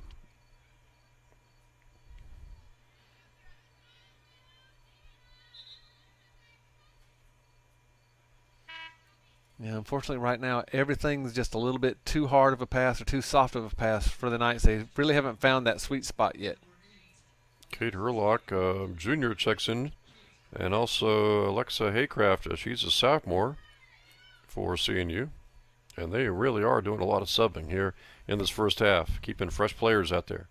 Yeah, unfortunately right now everything's just a little bit too hard of a pass or too soft of a pass for the Knights. They really haven't found that sweet spot yet. Kate Herlock, Jr. checks in, and also Alexa Haycraft. She's a sophomore for CNU, and they really are doing a lot of subbing here in this first half, keeping fresh players out there.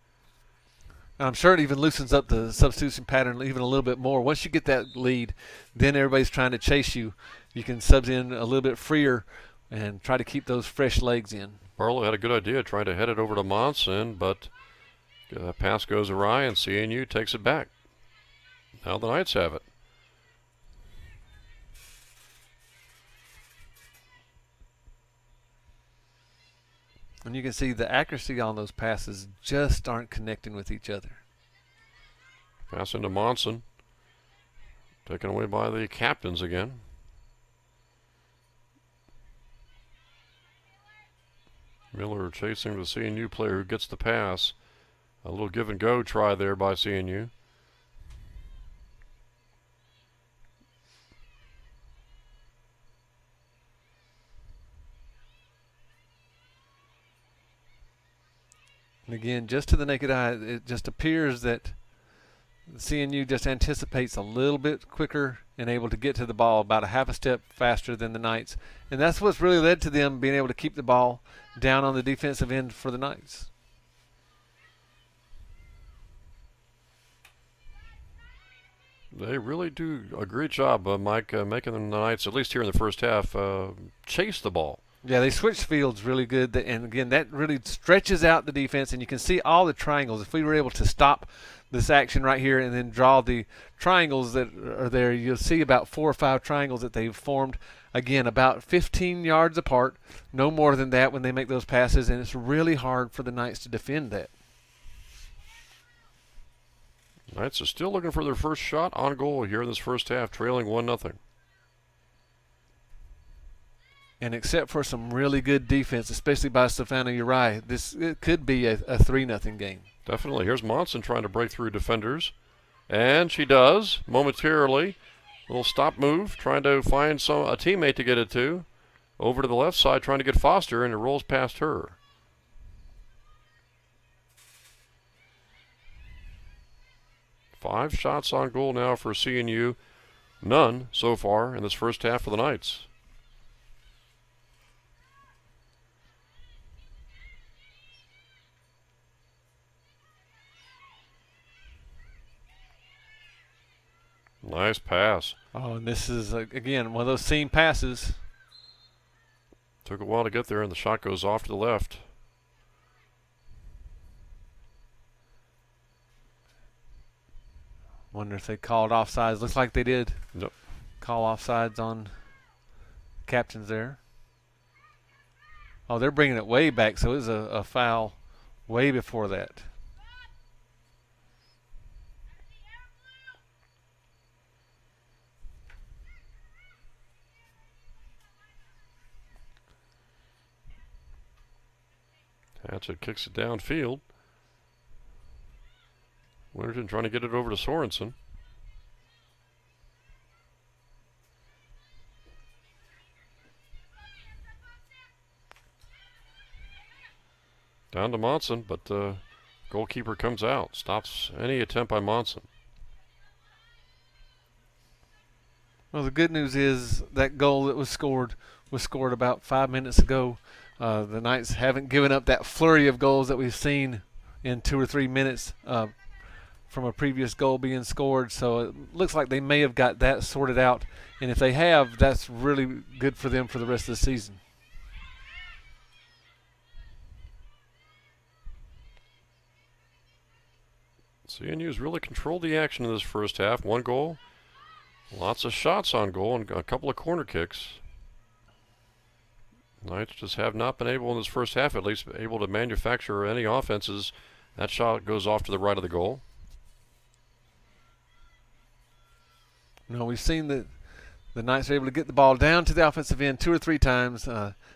I'm sure it even loosens up the substitution pattern even a little bit more. Once you get that lead, then everybody's trying to chase you. You can sub in a little bit freer and try to keep those fresh legs in. Barlow had a good idea trying to head it over to Monson, but pass goes awry and CNU takes it back. Now the Knights have it. And you can see the accuracy on those passes just aren't connecting with each other. Pass into Monson. Taken away by the captains again. Miller chasing the CNU player who gets the pass. A little give and go try there by CNU. And again, just to the naked eye, it just appears that CNU just anticipates a little bit quicker and able to get to the ball about a half a step faster than the Knights. And that's what's really led to them being able to keep the ball down on the defensive end for the Knights. They really do a great job, Mike, making the Knights, at least here in the first half, chase the ball. Yeah, they switch fields really good, and again, that really stretches out the defense, and you can see all the triangles. If we were able to stop this action right here and then draw the triangles that are there, you'll see about 4 or 5 triangles that they've formed, again, about 15 yards apart, no more than that when they make those passes, and it's really hard for the Knights to defend that. Knights are still looking for their first shot on goal here in this first half, trailing 1-0. And except for some really good defense, especially by Stefano Uri, it could be a 3-0 game. Definitely. Here's Monson trying to break through defenders. And she does, momentarily. Little stop move, trying to find a teammate to get it to. Over to the left side, trying to get Foster, and it rolls past her. Five shots on goal now for CNU. None so far in this first half for the Knights. Nice pass. Oh, and this is, again, one of those seam passes. Took a while to get there, and the shot goes off to the left. Wonder if they called offsides. Looks like they did. Yep. Call offsides on captains there. Oh, they're bringing it way back, so it was a foul way before that. Hatchett kicks it downfield. Winterton trying to get it over to Sorensen. Down to Monson, but the goalkeeper comes out. Stops any attempt by Monson. Well, the good news is that goal that was scored about 5 minutes ago. The Knights haven't given up that flurry of goals that we've seen in 2 or 3 minutes from a previous goal being scored. So it looks like they may have got that sorted out. And if they have, that's really good for them for the rest of the season. CNU's really controlled the action in this first half. 1 goal, lots of shots on goal, and a couple of corner kicks. Knights just have not been able in this first half, at least, able to manufacture any offenses. That shot goes off to the right of the goal. No, we've seen that the Knights are able to get the ball down to the offensive end 2 or 3 times.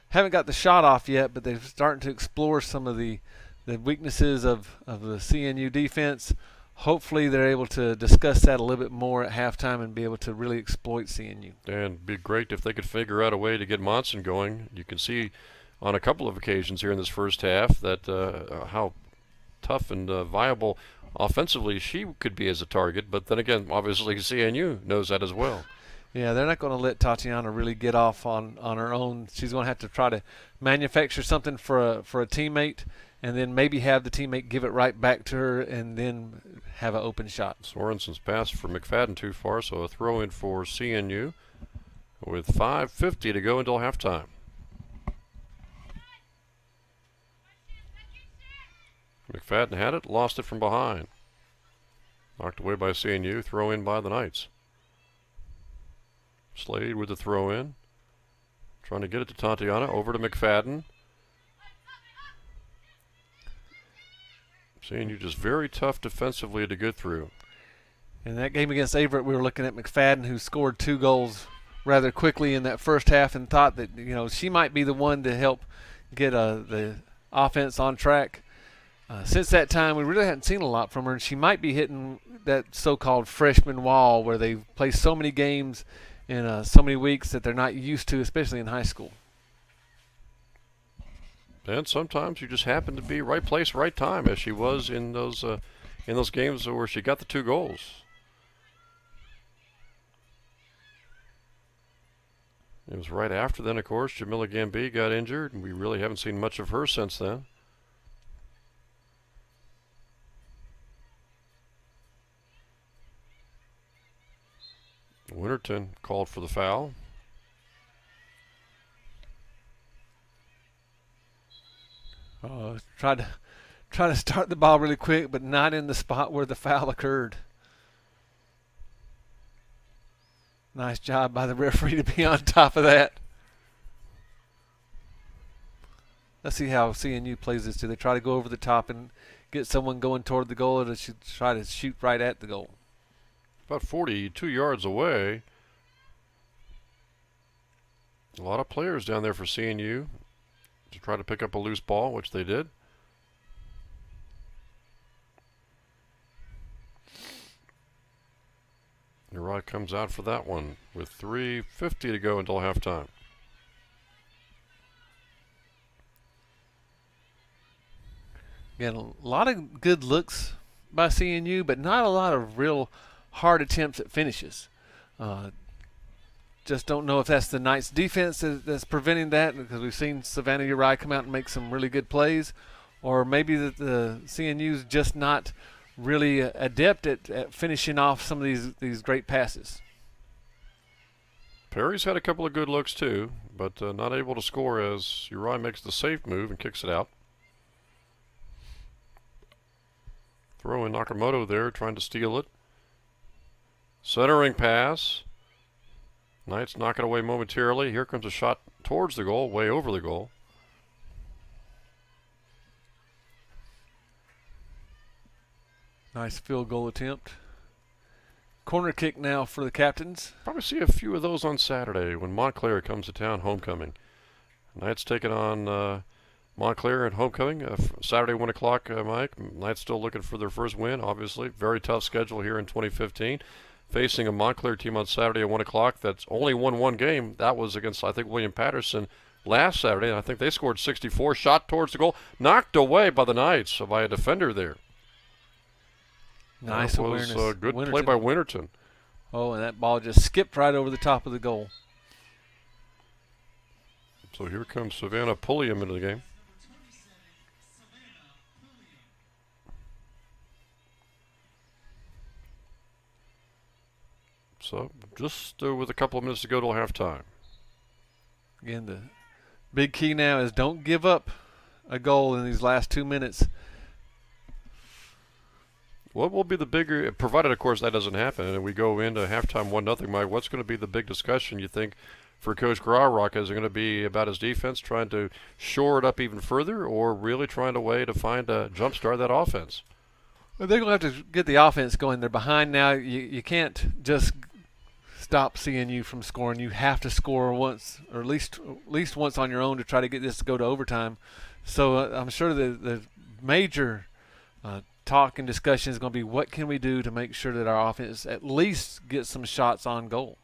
Haven't got the shot off yet, but they're starting to explore some of the weaknesses of the CNU defense. Hopefully they're able to discuss that a little bit more at halftime and be able to really exploit CNU. And it'd be great if they could figure out a way to get Monson going. You can see on a couple of occasions here in this first half that how tough and viable offensively she could be as a target. But then again, obviously CNU knows that as well. Yeah, they're not going to let Tatiana really get off on her own. She's going to have to try to manufacture something for a teammate, and then maybe have the teammate give it right back to her, and then have an open shot. Sorensen's pass for McFadden too far, so a throw in for CNU with 5:50 to go until halftime. McFadden had it, lost it from behind. Knocked away by CNU, throw in by the Knights. Slade with the throw in. Trying to get it to Tatiana, over to McFadden. Seeing you just very tough defensively to get through. In that game against Averett, we were looking at McFadden, who scored 2 goals rather quickly in that first half, and thought that she might be the one to help get the offense on track. Since that time, we really hadn't seen a lot from her, and she might be hitting that so-called freshman wall where they play so many games in so many weeks that they're not used to, especially in high school. And sometimes you just happen to be right place, right time, as she was in those games where she got the 2 goals. It was right after then, of course, Jamila Gambi got injured, and we really haven't seen much of her since then. Winterton called for the foul. Tried to start the ball really quick, but not in the spot where the foul occurred. Nice job by the referee to be on top of that. Let's see how CNU plays this. Do they try to go over the top and get someone going toward the goal, or does she try to shoot right at the goal? About 42 yards away. A lot of players down there for CNU to try to pick up a loose ball, which they did. Uri comes out for that one with 3:50 to go until halftime. Again, a lot of good looks by CNU, but not a lot of real hard attempts at finishes. Just don't know if that's the Knights' defense that's preventing that, because we've seen Savannah Uri come out and make some really good plays, or maybe that the CNU's just not really adept at finishing off some of these great passes. Perry's had a couple of good looks too, but not able to score as Uri makes the safe move and kicks it out. Throw in Nakamoto there, trying to steal it. Centering pass. Knights knock it away momentarily. Here comes a shot towards the goal, way over the goal. Nice field goal attempt. Corner kick now for the Captains. Probably see a few of those on Saturday when Montclair comes to town homecoming. Knights taking on Montclair at homecoming. Saturday, 1 o'clock, Mike. Knights still looking for their first win, obviously. Very tough schedule here in 2015. Facing a Montclair team on Saturday at 1 o'clock that's only won 1 game. That was against, I think, William Patterson last Saturday. And I think they scored 64. Shot towards the goal. Knocked away by the Knights by a defender there. Nice awareness. That was a good play by Winterton. Oh, and that ball just skipped right over the top of the goal. So here comes Savannah Pulliam into the game. So just with a couple of minutes to go till halftime. Again, the big key now is don't give up a goal in these last 2 minutes. What will be the bigger, provided of course that doesn't happen, and we go into halftime 1-0, Mike, what's going to be the big discussion, you think, for Coach Graurock? Is it going to be about his defense, trying to shore it up even further, or really trying a way to find a jumpstart that offense? Well, they're going to have to get the offense going. They're behind now. You can't just stop CNU from scoring. You have to score once, or at least once on your own, to try to get this to go to overtime. So I'm sure the major talk and discussion is going to be, what can we do to make sure that our offense at least gets some shots on goal?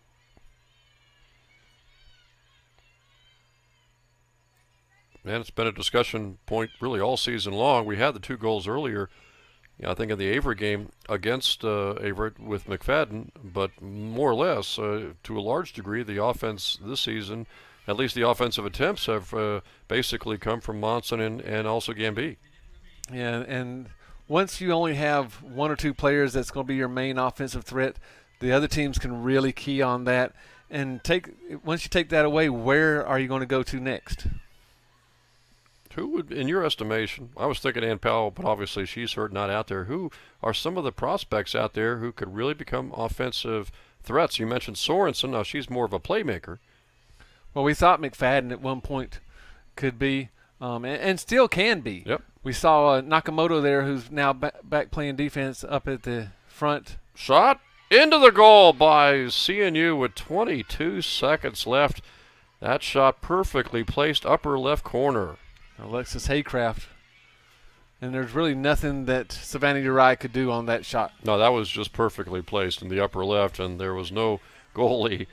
And it's been a discussion point really all season long. We had the 2 goals earlier, I think, in the Avery game against Averett with McFadden, but more or less, to a large degree, the offense this season, at least the offensive attempts, have basically come from Monson and also Gambi. Yeah, and once you only have 1 or 2 players that's going to be your main offensive threat, the other teams can really key on that. And once you take that away, where are you going to go to next? Who would, in your estimation, I was thinking Ann Powell, but obviously she's hurt, not out there. Who are some of the prospects out there who could really become offensive threats? You mentioned Sorensen. Now, she's more of a playmaker. Well, we thought McFadden at one point could be, and still can be. Yep. We saw Nakamoto there, who's now back playing defense up at the front. Shot into the goal by CNU with 22 seconds left. That shot perfectly placed upper left corner. Alexis Haycraft. And there's really nothing that Savannah Uriah could do on that shot. No, that was just perfectly placed in the upper left, and there was no goalie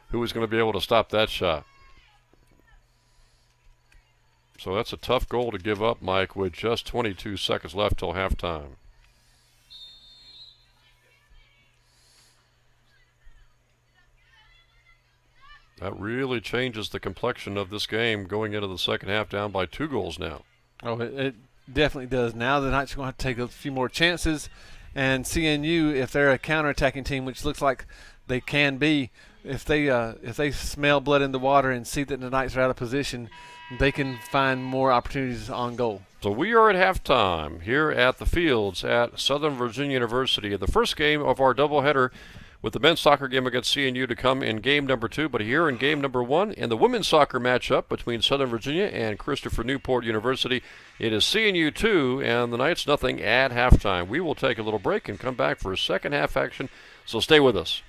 who was going to be able to stop that shot. So that's a tough goal to give up, Mike, with just 22 seconds left till halftime. That really changes the complexion of this game going into the second half, down by 2 goals now. Oh, it definitely does. Now the Knights are going to have to take a few more chances. And CNU, if they're a counterattacking team, which looks like they can be, if they smell blood in the water and see that the Knights are out of position, they can find more opportunities on goal. So we are at halftime here at the Fields at Southern Virginia University. The first game of our doubleheader, with the men's soccer game against CNU to come in game number 2. But here in game number 1, in the women's soccer matchup between Southern Virginia and Christopher Newport University, it is CNU 2 and the Knights nothing at halftime. We will take a little break and come back for a second half action, so stay with us.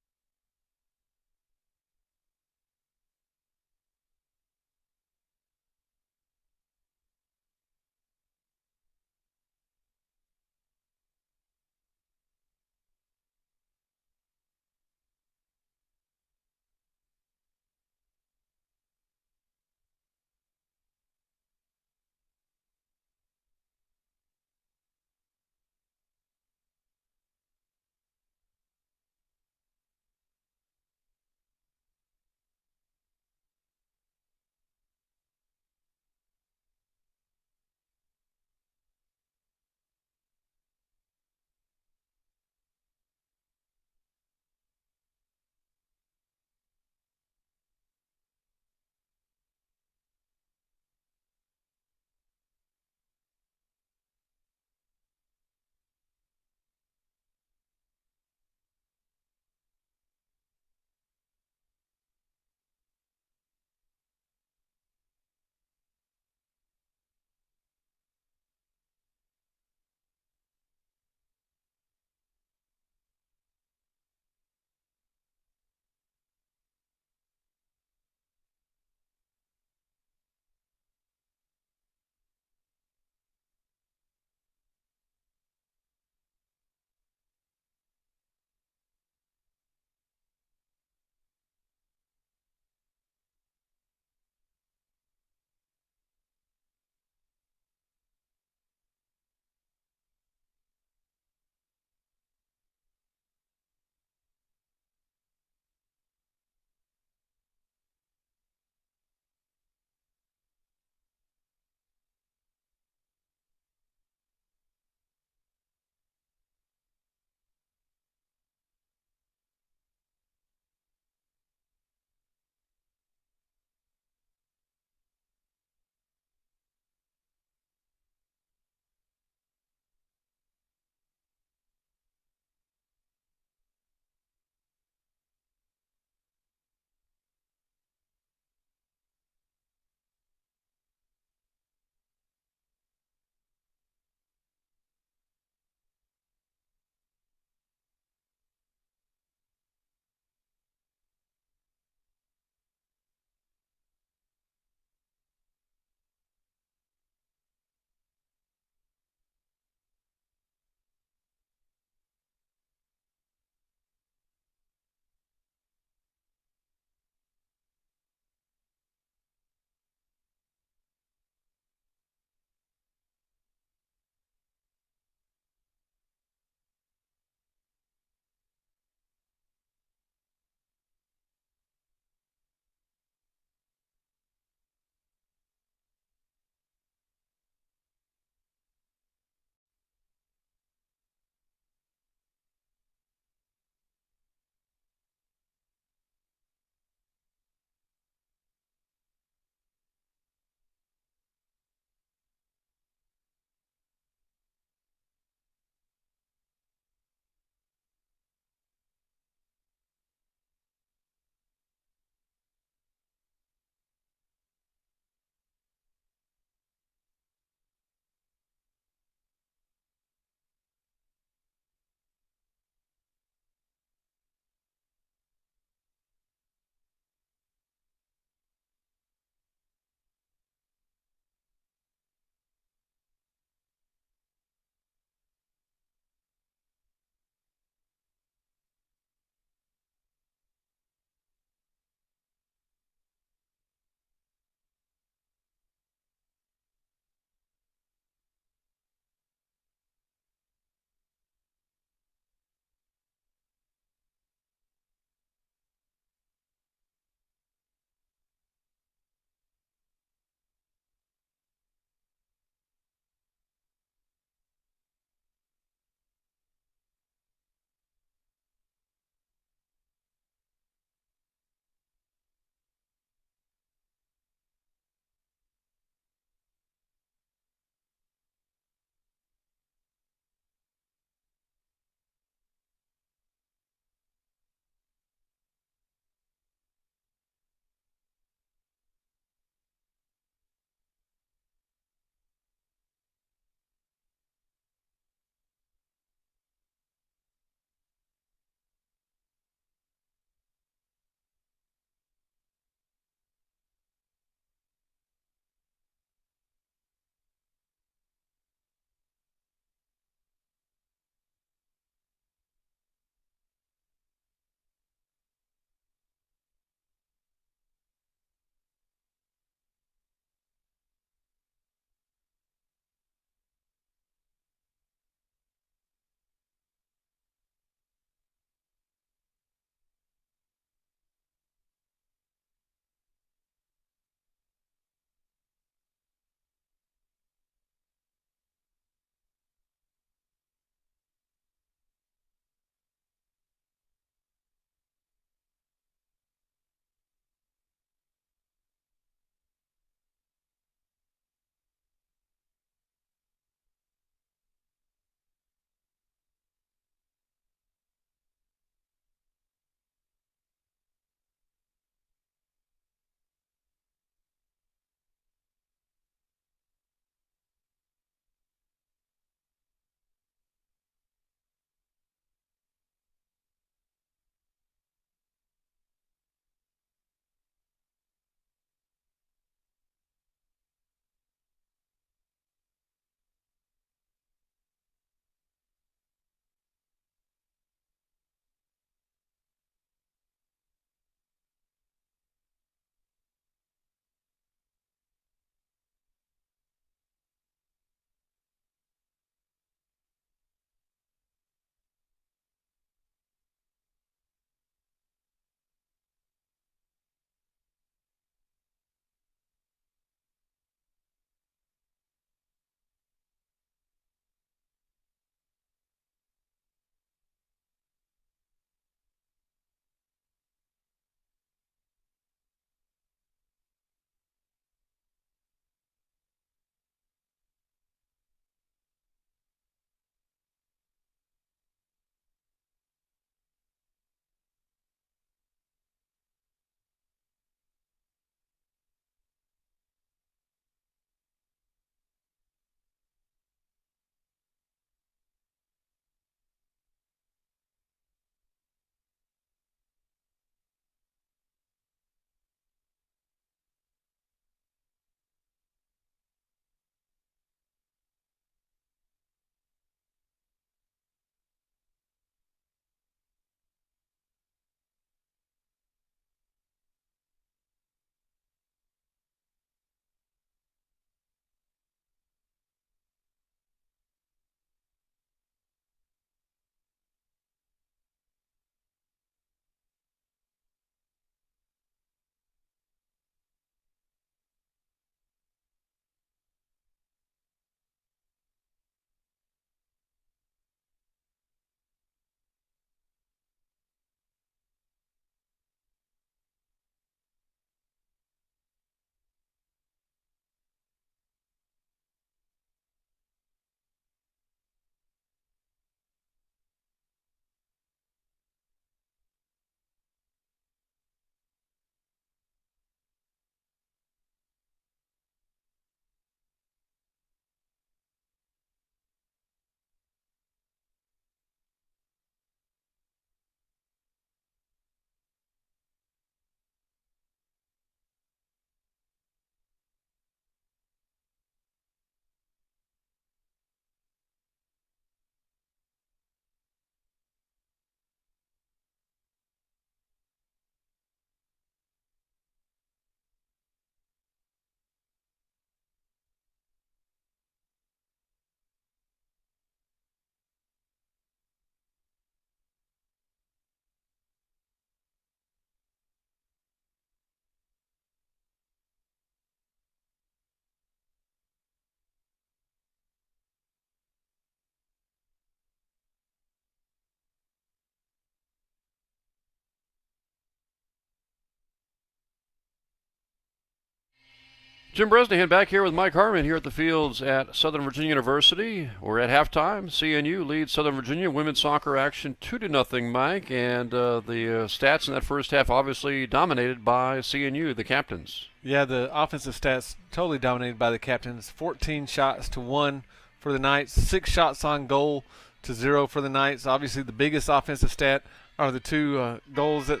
Jim Bresnahan back here with Mike Harmon here at the fields at Southern Virginia University. We're at halftime. CNU leads Southern Virginia women's soccer action 2-0, Mike, and the stats in that first half obviously dominated by CNU, the captains. Yeah, the offensive stats totally dominated by the captains. 14 shots to 1 for the Knights, 6 shots on goal to 0 for the Knights. Obviously, the biggest offensive stat are the 2 goals that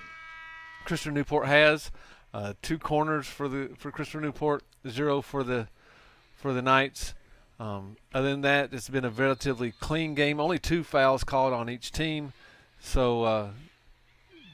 Christopher Newport has. 2 corners for Christopher Newport, 0 for the Knights. Other than that, it's been a relatively clean game. Only 2 fouls called on each team. So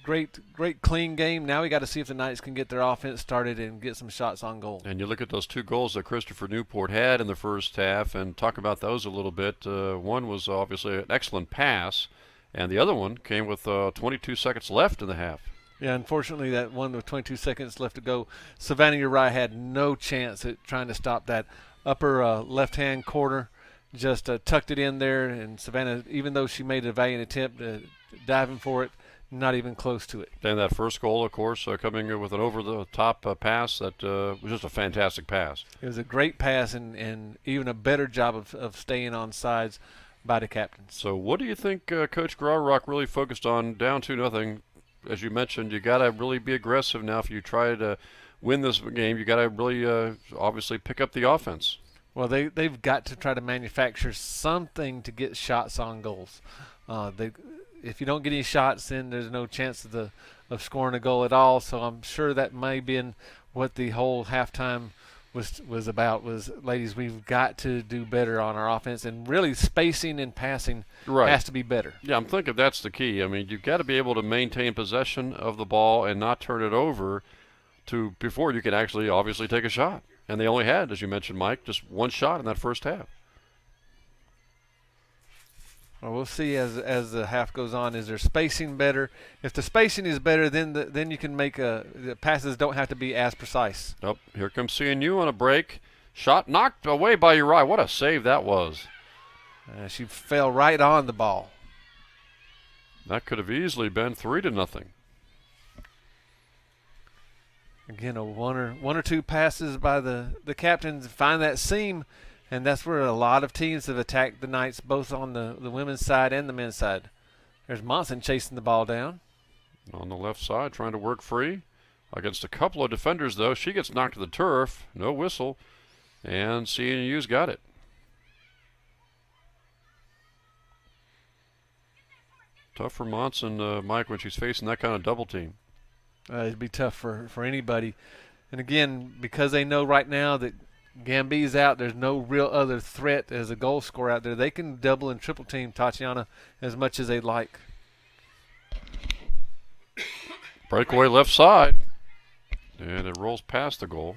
great clean game. Now we got to see if the Knights can get their offense started and get some shots on goal. And you look at those 2 goals that Christopher Newport had in the first half and talk about those a little bit. One was obviously an excellent pass, and the other one came with 22 seconds left in the half. Yeah, unfortunately, that one with 22 seconds left to go, Savannah Uriah had no chance at trying to stop that upper left-hand corner. Just tucked it in there, and Savannah, even though she made a valiant attempt diving for it, not even close to it. And that first goal, of course, coming with an over-the-top pass that was just a fantastic pass. It was a great pass and even a better job of staying on sides by the captains. So what do you think Coach Graurock really focused on down 2-0? As you mentioned, you got to really be aggressive now. If you try to win this game, you got to really obviously pick up the offense. Well, they've got to try to manufacture something to get shots on goals. If you don't get any shots, then there's no chance of scoring a goal at all. So I'm sure that may have been what the whole halftime was about. Was, ladies, we've got to do better on our offense, and really spacing and passing has to be better. Yeah, I'm thinking that's the key. I mean, you've got to be able to maintain possession of the ball and not turn it over before you can actually obviously take a shot. And they only had, as you mentioned, Mike, just 1 shot in that first half. Well, we'll see as the half goes on. Is their spacing better? If the spacing is better, then you can make the passes don't have to be as precise. Oh, here comes CNU on a break. Shot knocked away by Uriah. What a save that was. She fell right on the ball. That could have easily been 3-0. Again, one or 2 passes by the captains find that seam. And that's where a lot of teams have attacked the Knights, both on the women's side and the men's side. There's Monson chasing the ball down. On the left side, trying to work free. Against a couple of defenders, though. She gets knocked to the turf. No whistle. And CNU's got it. Tough for Monson, Mike, when she's facing that kind of double team. It'd be tough for anybody. And again, because they know right now that Gambi's out, there's no real other threat as a goal scorer out there. They can double and triple team Tatiana as much as they'd like. Breakaway left side. And it rolls past the goal.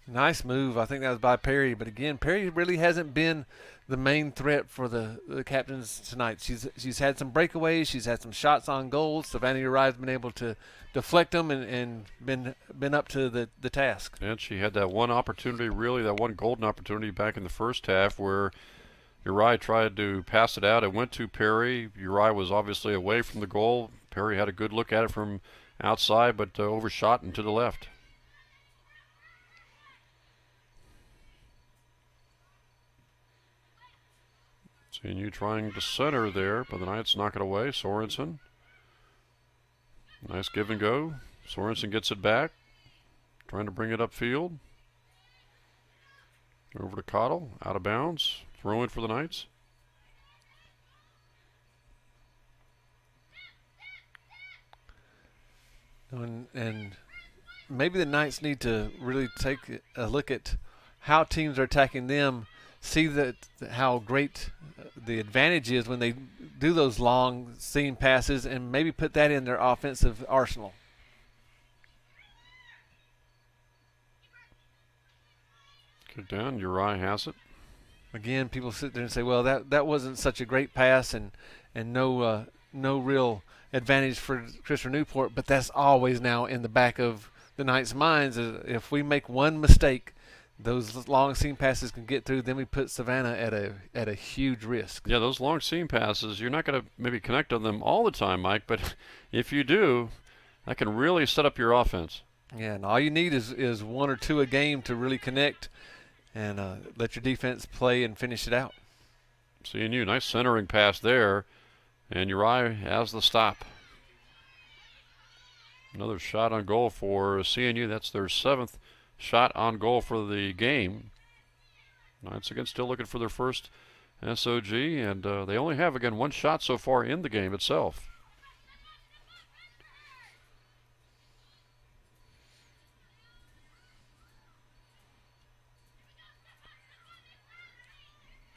Nice move. I think that was by Perry. But again, Perry really hasn't been the main threat for the captains tonight. She's had some breakaways. She's had some shots on goal. Savannah Uriah's been able to deflect them and been up to the task. And she had that one opportunity, really, that one golden opportunity back in the first half where Uriah tried to pass it out. It went to Perry. Uriah was obviously away from the goal. Perry had a good look at it from outside, but overshot and to the left. Seeing you trying to center there, but the Knights knock it away. Sorensen. Nice give and go. Sorensen gets it back. Trying to bring it upfield. Over to Cottle. Out of bounds. Throw in for the Knights. And maybe the Knights need to really take a look at how teams are attacking them. See how great the advantage is when they do those long seam passes, and maybe put that in their offensive arsenal. Get down. Uriah has it. Again, people sit there and say, well, that wasn't such a great pass and no real advantage for Christopher Newport, but that's always now in the back of the Knights' minds. If we make one mistake, those long seam passes can get through, then we put Savannah at a huge risk. Yeah, those long seam passes, you're not going to maybe connect on them all the time, Mike, but if you do, that can really set up your offense. Yeah, and all you need is one or two a game to really connect and let your defense play and finish it out. CNU, nice centering pass there, and Uri has the stop. Another shot on goal for CNU. That's their 7th shot on goal for the game. Knights again still looking for their first SOG, and they only have, again, 1 shot so far in the game itself.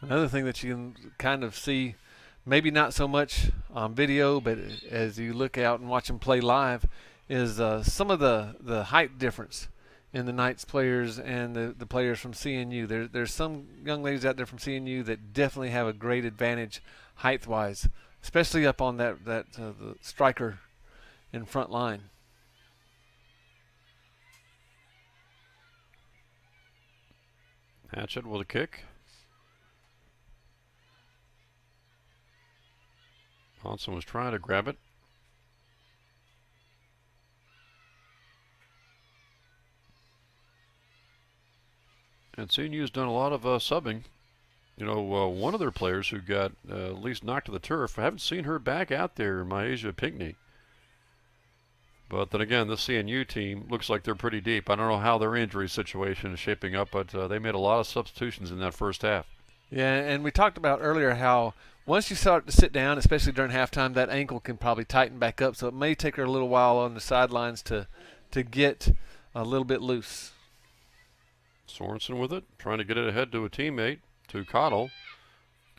Another thing that you can kind of see, maybe not so much on video, but as you look out and watch them play live, is some of the height difference in the Knights players and the players from CNU. There's some young ladies out there from CNU that definitely have a great advantage height-wise, especially up on the striker in front line. Hatchett with a kick. Hansen was trying to grab it. And CNU's done a lot of subbing. You know, one of their players who got at least knocked to the turf, I haven't seen her back out there, Myasia Pinckney. But then again, the CNU team looks like they're pretty deep. I don't know how their injury situation is shaping up, but they made a lot of substitutions in that first half. Yeah, and we talked about earlier how once you start to sit down, especially during halftime, that ankle can probably tighten back up. So it may take her a little while on the sidelines to get a little bit loose. Sorensen with it, trying to get it ahead to a teammate, to Cottle.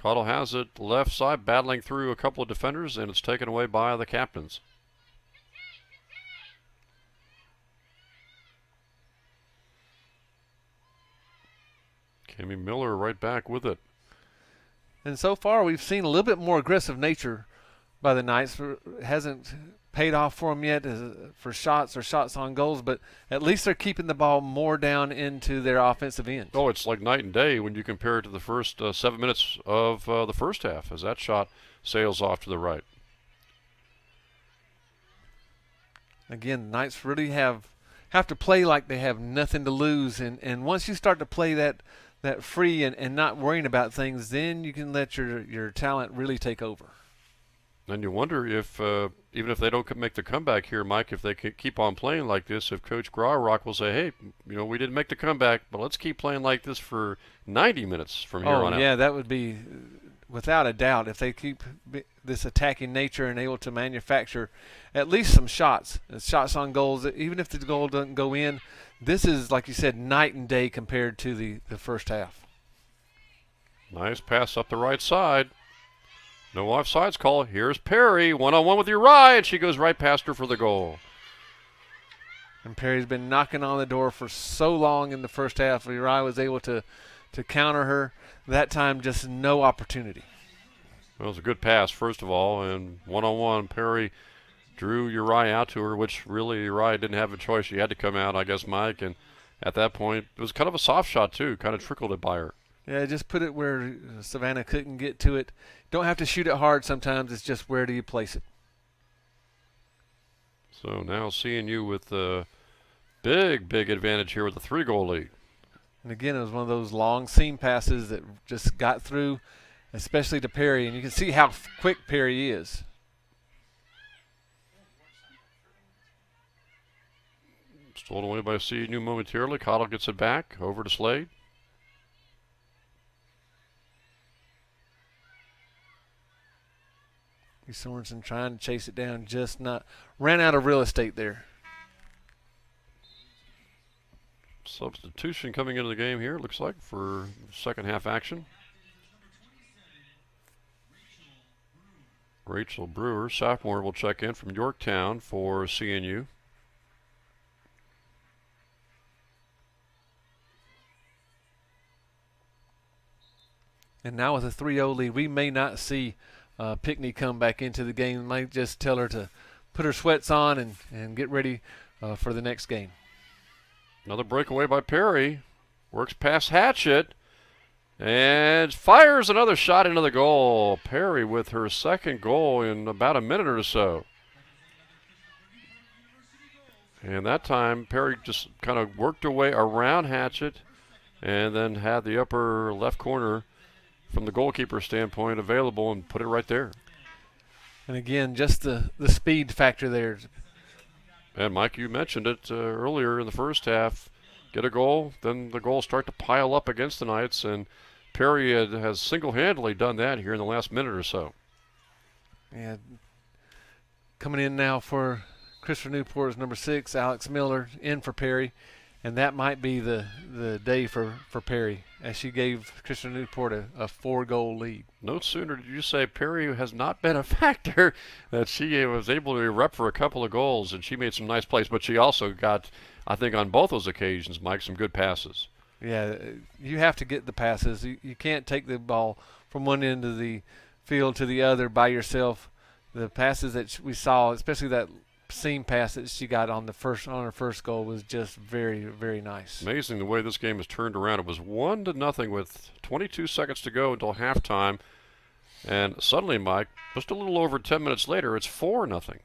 Cottle has it left side, battling through a couple of defenders, and it's taken away by the captains. Cammy Miller right back with it. And so far, we've seen a little bit more aggressive nature by the Knights. It hasn't paid off for them yet for shots or shots on goals, but at least they're keeping the ball more down into their offensive end. Oh, it's like night and day when you compare it to the first 7 minutes of the first half, as that shot sails off to the right. Again, the Knights really have to play like they have nothing to lose, and once you start to play that free and not worrying about things, then you can let your talent really take over. And you wonder if, even if they don't make the comeback here, Mike, if they keep on playing like this, if Coach Graurock will say, hey, you know, we didn't make the comeback, but let's keep playing like this for 90 minutes from here on out. Yeah, that would be without a doubt. If they keep this attacking nature and able to manufacture at least some shots on goals, even if the goal doesn't go in, this is, like you said, night and day compared to the first half. Nice pass up the right side. No offsides call. Here's Perry, one-on-one with Uri, and she goes right past her for the goal. And Perry's been knocking on the door for so long in the first half. Uri was able to counter her. That time, just no opportunity. Well, it was a good pass, first of all, and one-on-one, Perry drew Uri out to her, which really Uri didn't have a choice. She had to come out, I guess, Mike, and at that point, it was kind of a soft shot, too, kind of trickled it by her. Yeah, just put it where Savannah couldn't get to it. Don't have to shoot it hard sometimes. It's just where do you place it. So now CNU with a big advantage here with a 3-goal lead. And again, it was one of those long seam passes that just got through, especially to Perry. And you can see how quick Perry is. Stolen away by CNU momentarily. Cottle gets it back over to Slade. Sorensen trying to chase it down, just not ran out of real estate there. Substitution coming into the game here, looks like, for second half action. Rachel Brewer, sophomore, will check in from Yorktown for CNU. And now with a 3-0 lead, we may not see Pinckney come back into the game. Might just tell her to put her sweats on and get ready for the next game. Another breakaway by Perry. Works past Hatchett. And fires another shot into the goal. Perry with her second goal in about a minute or so. And that time, Perry just kind of worked her way around Hatchett and then had the upper left corner from the goalkeeper standpoint available and put it right there. And again, just the speed factor there. And Mike, you mentioned it earlier in the first half. Get a goal, then the goals start to pile up against the Knights, and Perry has single-handedly done that here in the last minute or so. And coming in now for Christopher Newport is number 6, Alex Miller, in for Perry. And that might be the day for Perry, as she gave Christopher Newport a 4-goal lead. No sooner did you say Perry has not been a factor that she was able to erupt for a couple of goals, and she made some nice plays. But she also got, I think on both those occasions, Mike, some good passes. Yeah, you have to get the passes. You can't take the ball from one end of the field to the other by yourself. The passes that we saw, especially that seam pass that she got on her first goal, was just very, very nice. Amazing the way this game has turned around. It was 1-0 with 22 seconds to go until halftime, and suddenly, Mike, just a little over 10 minutes later, it's 4-0.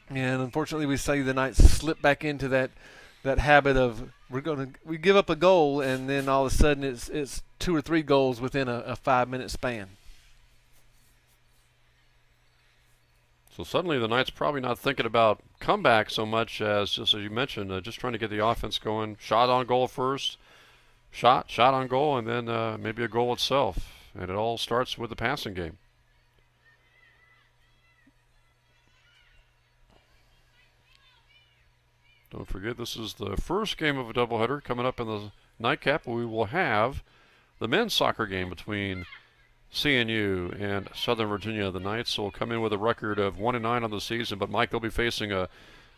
And unfortunately, we see the Knights slip back into that habit of we give up a goal, and then all of a sudden it's 2 or 3 goals within a 5-minute span. So suddenly the Knights probably not thinking about comeback so much as, just as you mentioned, just trying to get the offense going. Shot on goal first, shot on goal, and then maybe a goal itself. And it all starts with the passing game. Don't forget, this is the first game of a doubleheader coming up in the nightcap. We will have the men's soccer game between CNU and Southern Virginia. The Knights will come in with a record of 1-9 on the season, but Mike, they'll be facing a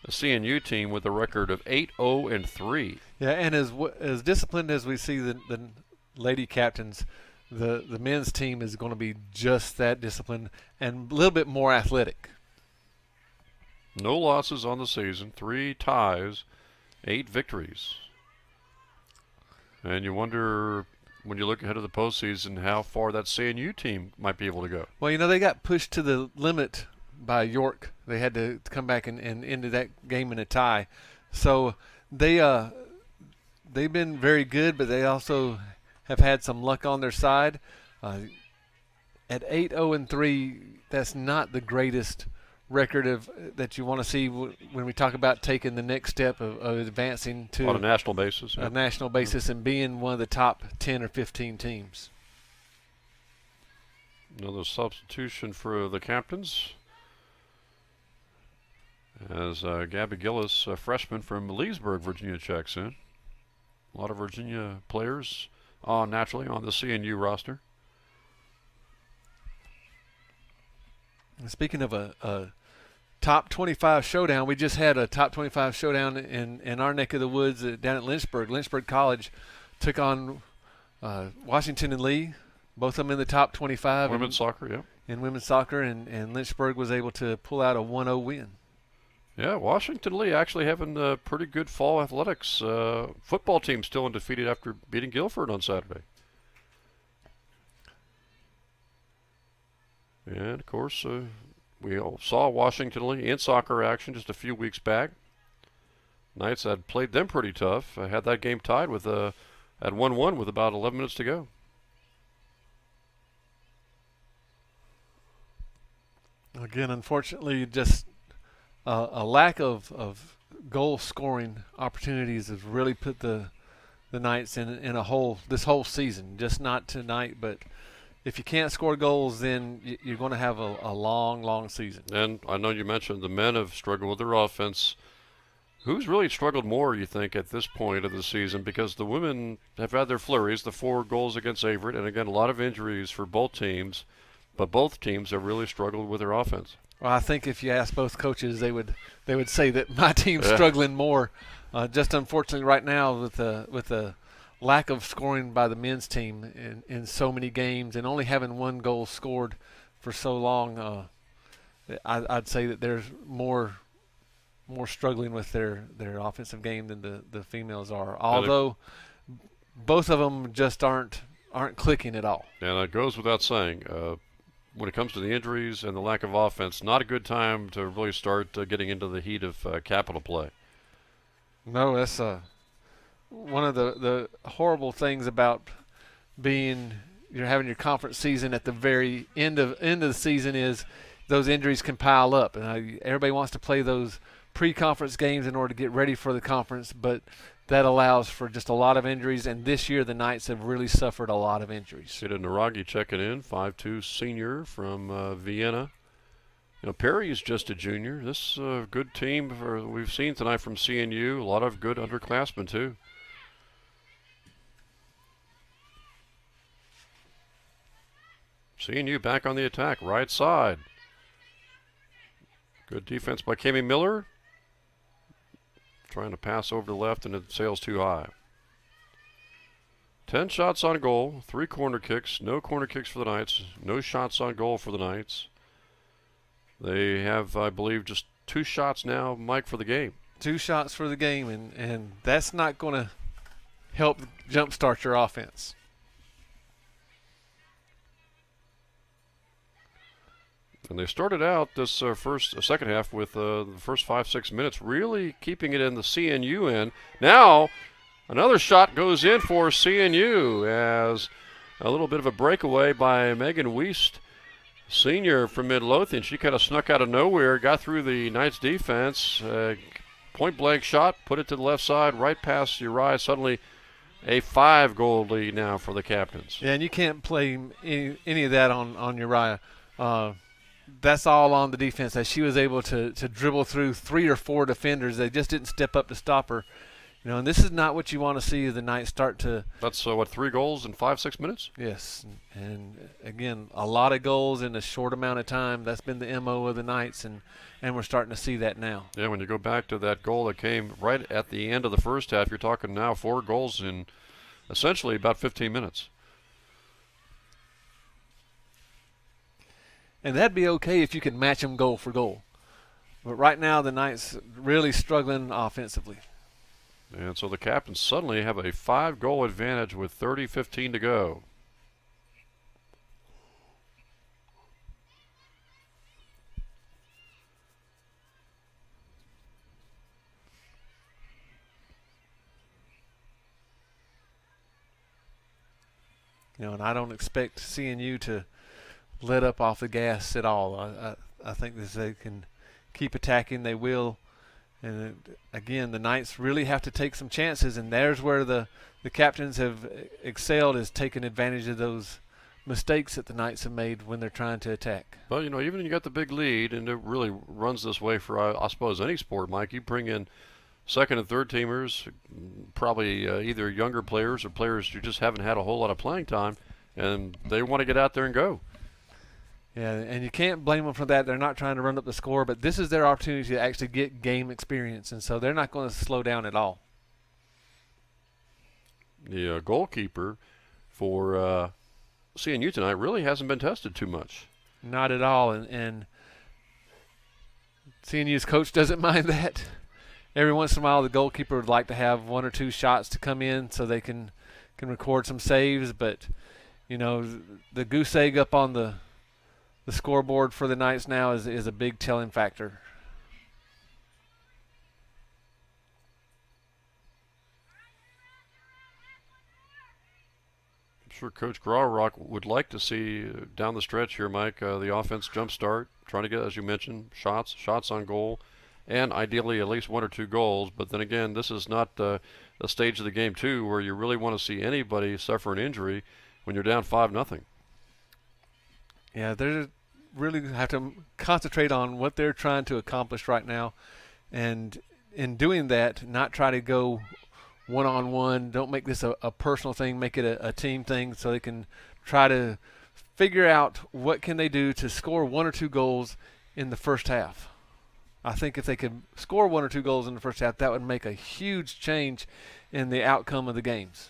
CNU team with a record of 8-0-3. Yeah, and as disciplined as we see the lady captains, the men's team is going to be just that disciplined and a little bit more athletic. No losses on the season, 3 ties, 8 victories. And you wonder, when you look ahead of the postseason, how far that CNU team might be able to go. Well, they got pushed to the limit by York. They had to come back and into that game in a tie. So they've been very good, but they also have had some luck on their side. At 8-0-3, that's not the greatest record that you want to see when we talk about taking the next step of advancing to on a national basis. A national basis and being one of the top 10 or 15 teams. Another substitution for the captains, as Gabby Gillis, a freshman from Leesburg, Virginia, checks in. A lot of Virginia players naturally on the CNU roster. And speaking of a top 25 showdown, we just had a top 25 showdown in our neck of the woods down at Lynchburg. Lynchburg College took on Washington and Lee, both of them in the top 25. Women's soccer, yeah. In women's soccer, and Lynchburg was able to pull out a 1-0 win. Yeah, Washington Lee actually having a pretty good fall athletics. Football team still undefeated after beating Guilford on Saturday. And, of course, we all saw Washington Lee in soccer action just a few weeks back. Knights had played them pretty tough. Had that game tied with at 1-1 with about 11 minutes to go. Again, unfortunately, just a lack of goal scoring opportunities has really put the Knights in a hole this whole season. Just not tonight, but if you can't score goals, then you're going to have a long season. And I know you mentioned the men have struggled with their offense. Who's really struggled more, you think, at this point of the season? Because the women have had their flurries, the 4 goals against Averett, and again, a lot of injuries for both teams. But both teams have really struggled with their offense. Well, I think if you ask both coaches, they would say that my team's struggling more. Just unfortunately, right now with the lack of scoring by the men's team in so many games and only having 1 goal scored for so long, I'd say that there's more struggling with their offensive game than the females are. Although both of them just aren't clicking at all. And it goes without saying. when it comes to the injuries and the lack of offense, not a good time to really start getting into the heat of capital play. No, that's one of the horrible things about being you're having your conference season at the very end of the season is those injuries can pile up, and everybody wants to play those pre-conference games in order to get ready for the conference, but that allows for just a lot of injuries, and this year the Knights have really suffered a lot of injuries. Sita Naragi checking in, 5'2" senior from Vienna. You know, Perry's just a junior. This good team we've seen tonight from CNU. A lot of good underclassmen, too. CNU back on the attack, right side. Good defense by Kami Miller. Trying to pass over to the left, and it sails too high. 10 shots on goal, 3 corner kicks. No corner kicks for the Knights. No shots on goal for the Knights. They have, I believe, just 2 shots now, Mike, for the game. 2 shots for the game, and that's not going to help jumpstart your offense. And they started out this second half with the first 5-6 minutes really keeping it in the CNU end. Now another shot goes in for CNU as a little bit of a breakaway by Megan Wiest, senior from Midlothian. She kind of snuck out of nowhere, got through the Knights defense, point-blank shot, put it to the left side, right past Uriah. Suddenly a 5-goal lead now for the Captains. Yeah, and you can't play any of that on Uriah. That's all on the defense, that she was able to dribble through 3 or 4 defenders. They just didn't step up to stop her. You know, and this is not what you want to see the Knights start to. That's 3 goals in 5-6 minutes? Yes, and again, a lot of goals in a short amount of time. That's been the MO of the Knights, and we're starting to see that now. Yeah, when you go back to that goal that came right at the end of the first half, you're talking now 4 goals in essentially about 15 minutes. And that'd be okay if you could match them goal for goal. But right now, the Knights really struggling offensively. And so the Captains suddenly have a 5-goal advantage with 30:15 to go. You know, and I don't expect CNU to let up off the gas at all. I think that they can keep attacking. They will. And again, the Knights really have to take some chances, and there's where the Captains have excelled, is taking advantage of those mistakes that the Knights have made when they're trying to attack. Well, you know, even when you got the big lead, and it really runs this way for, I suppose, any sport, Mike, you bring in second and third teamers, probably either younger players or players who just haven't had a whole lot of playing time, and they want to get out there and go. Yeah, and you can't blame them for that. They're not trying to run up the score, but this is their opportunity to actually get game experience, and so they're not going to slow down at all. The goalkeeper for CNU tonight really hasn't been tested too much. Not at all, and CNU's coach doesn't mind that. Every once in a while, the goalkeeper would like to have 1 or 2 shots to come in so they can record some saves, but, you know, the goose egg up on the scoreboard for the Knights now is a big telling factor. I'm sure Coach Grawrock would like to see down the stretch here, Mike, the offense jump start, trying to get, as you mentioned, shots on goal, and ideally at least 1 or 2 goals. But then again, this is not a stage of the game, too, where you really want to see anybody suffer an injury when you're down 5-0. Yeah, they really have to concentrate on what they're trying to accomplish right now. And in doing that, not try to go one-on-one. Don't make this a personal thing. Make it a team thing so they can try to figure out what can they do to score 1 or 2 goals in the first half. I think if they could score 1 or 2 goals in the first half, that would make a huge change in the outcome of the games.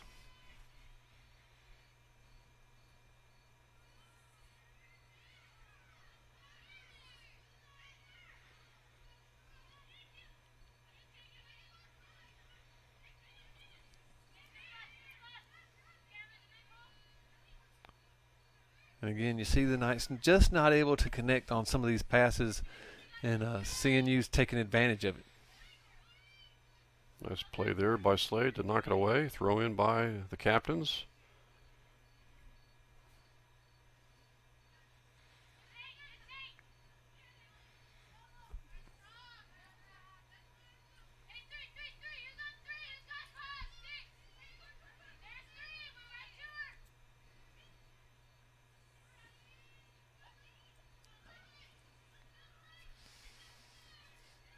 And again, you see the Knights just not able to connect on some of these passes, and CNU's taking advantage of it. Nice play there by Slade to knock it away. Throw in by the captains.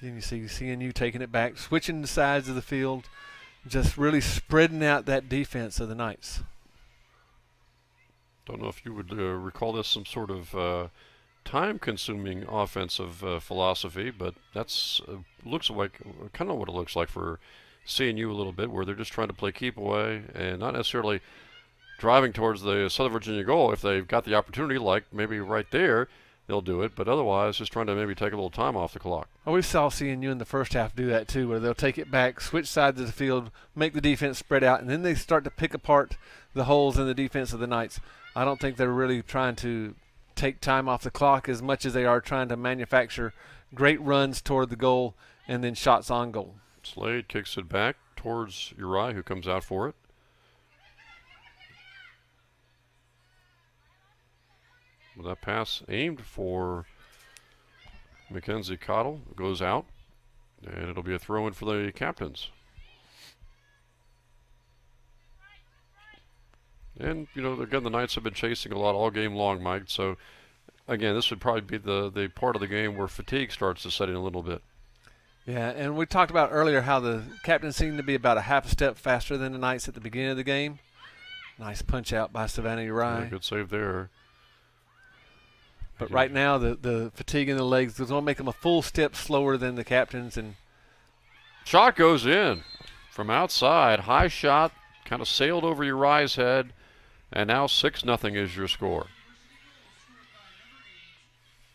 Again, you see CNU taking it back, switching the sides of the field, just really spreading out that defense of the Knights. Don't know if you would recall this some sort of time-consuming offensive philosophy, but that's looks like kind of what it looks like for CNU a little bit, where they're just trying to play keep away and not necessarily driving towards the Southern Virginia goal. If they've got the opportunity, like maybe right there, they'll do it, but otherwise just trying to maybe take a little time off the clock. Well, we saw CNU in the first half do that too, where they'll take it back, switch sides of the field, make the defense spread out, and then they start to pick apart the holes in the defense of the Knights. I don't think they're really trying to take time off the clock as much as they are trying to manufacture great runs toward the goal and then shots on goal. Slade kicks it back towards Uri, who comes out for it. With that pass aimed for Mackenzie Cottle, goes out, and it'll be a throw-in for the captains. And, you know, again, the Knights have been chasing a lot all game long, Mike, so, again, this would probably be the part of the game where fatigue starts to set in a little bit. Yeah, and we talked about earlier how the captains seemed to be about a half a step faster than the Knights at the beginning of the game. Nice punch out by Savannah Uri. Yeah, good save there. But right now, the fatigue in the legs is going to make them a full step slower than the captains. And shot goes in from outside. High shot, kind of sailed over Uri's head, and now 6-0 is your score.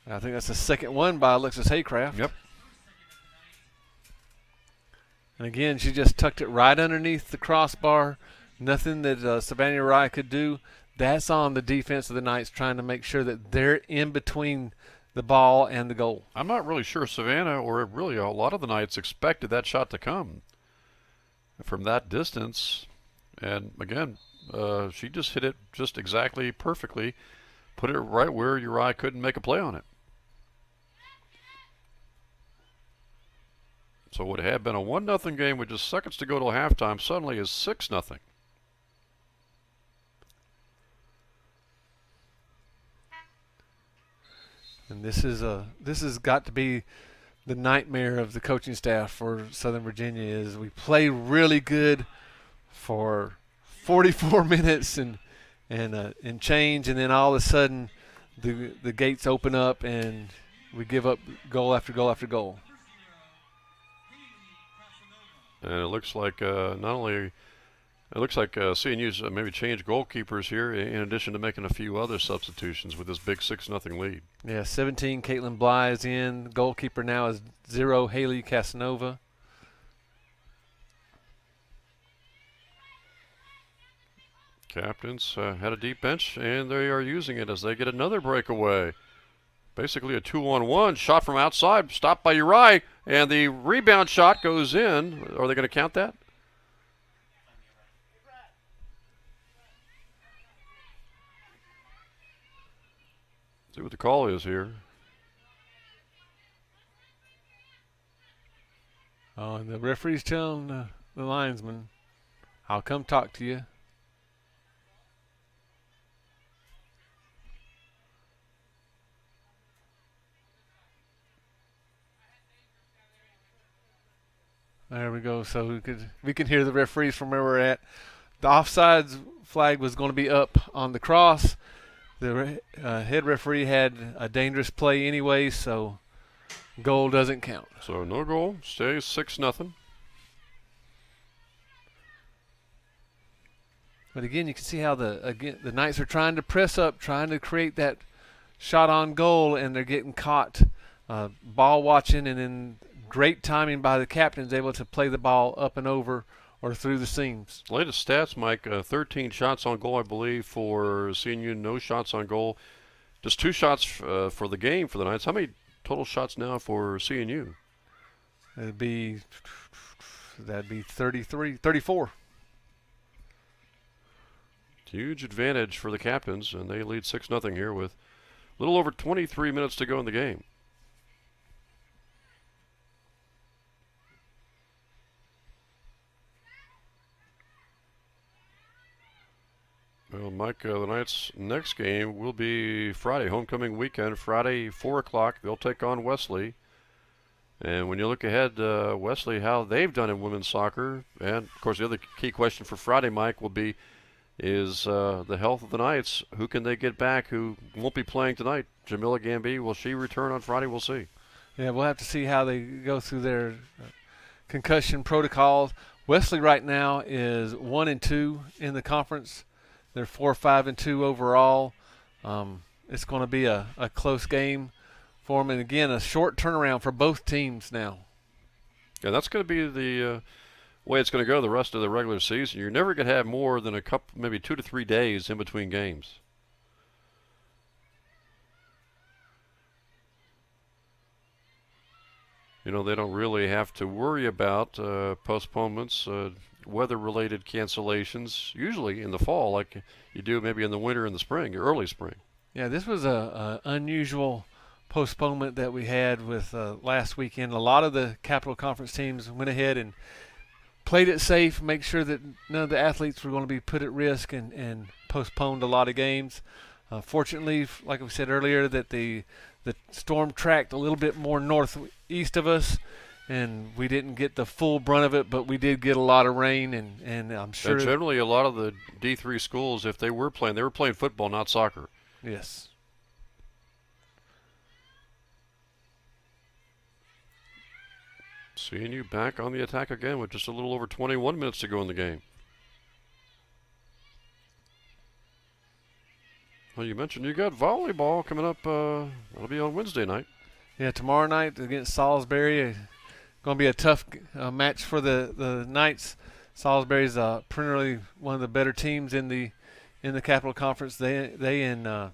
I think that's the second one by Alexis Haycraft. Yep. And again, she just tucked it right underneath the crossbar. Nothing that Savannah Uri could do. That's on the defense of the Knights, trying to make sure that they're in between the ball and the goal. I'm not really sure Savannah, or really a lot of the Knights, expected that shot to come from that distance. And again, she just hit it just exactly perfectly, put it right where Uri couldn't make a play on it. So what had been a 1-0 game with just seconds to go till halftime suddenly is 6-0. And this has got to be the nightmare of the coaching staff for Southern Virginia. Is we play really good for 44 minutes and change, and then all of a sudden the gates open up and we give up goal after goal after goal. And it looks like CNU's maybe changed goalkeepers here in addition to making a few other substitutions with this big 6-0 lead. Yeah, 17, Caitlin Bly is in. Goalkeeper now is 0, Haley Casanova. Captains had a deep bench, and they are using it as they get another breakaway. Basically a 2-on-1 shot from outside, stopped by Uri, and the rebound shot goes in. Are they going to count that? See what the call is here. Oh, and the referee's telling the linesman, "I'll come talk to you." There we go. So we can hear the referees from where we're at. The offsides flag was going to be up on the cross. The head referee had a dangerous play anyway, so goal doesn't count. So no goal, stays 6-0. But again, you can see how the Knights are trying to press up, trying to create that shot on goal, and they're getting caught ball watching, and then great timing by the captains, able to play the ball up and over or through the seams. Latest stats, Mike, 13 shots on goal, I believe, for CNU, no shots on goal. Just 2 shots for the game for the Knights. How many total shots now for CNU? That'd be 34. Huge advantage for the captains, and they lead 6-0 here with a little over 23 minutes to go in the game. Well, Mike, the Knights' next game will be Friday, homecoming weekend. Friday, 4 o'clock, they'll take on Wesley. And when you look ahead, Wesley, how they've done in women's soccer, and, of course, the other key question for Friday, Mike, will be is the health of the Knights. Who can they get back who won't be playing tonight? Jamila Gamby, will she return on Friday? We'll see. Yeah, we'll have to see how they go through their concussion protocols. Wesley right now is 1-2 in the conference. They're 4-5-2 overall. It's going to be a close game for them, and again, a short turnaround for both teams now. Yeah, that's going to be the way it's going to go the rest of the regular season. You're never going to have more than a couple, maybe 2 to 3 days in between games. You know, they don't really have to worry about postponements, weather-related cancellations, usually in the fall, like you do maybe in the winter and the spring, or early spring. Yeah, this was a unusual postponement that we had with last weekend. A lot of the Capital Conference teams went ahead and played it safe, make sure that none of the athletes were going to be put at risk, and postponed a lot of games. Fortunately, like we said earlier, that the storm tracked a little bit more northeast of us, and we didn't get the full brunt of it, but we did get a lot of rain, and I'm sure. And generally, a lot of the D3 schools, if they were playing football, not soccer. Yes. Seeing you back on the attack again with just a little over 21 minutes to go in the game. Well, you mentioned you got volleyball coming up. That'll be on Wednesday night. Yeah, tomorrow night against Salisbury. Going to be a tough match for the Knights. Salisbury's perennially one of the better teams in the Capital Conference. They and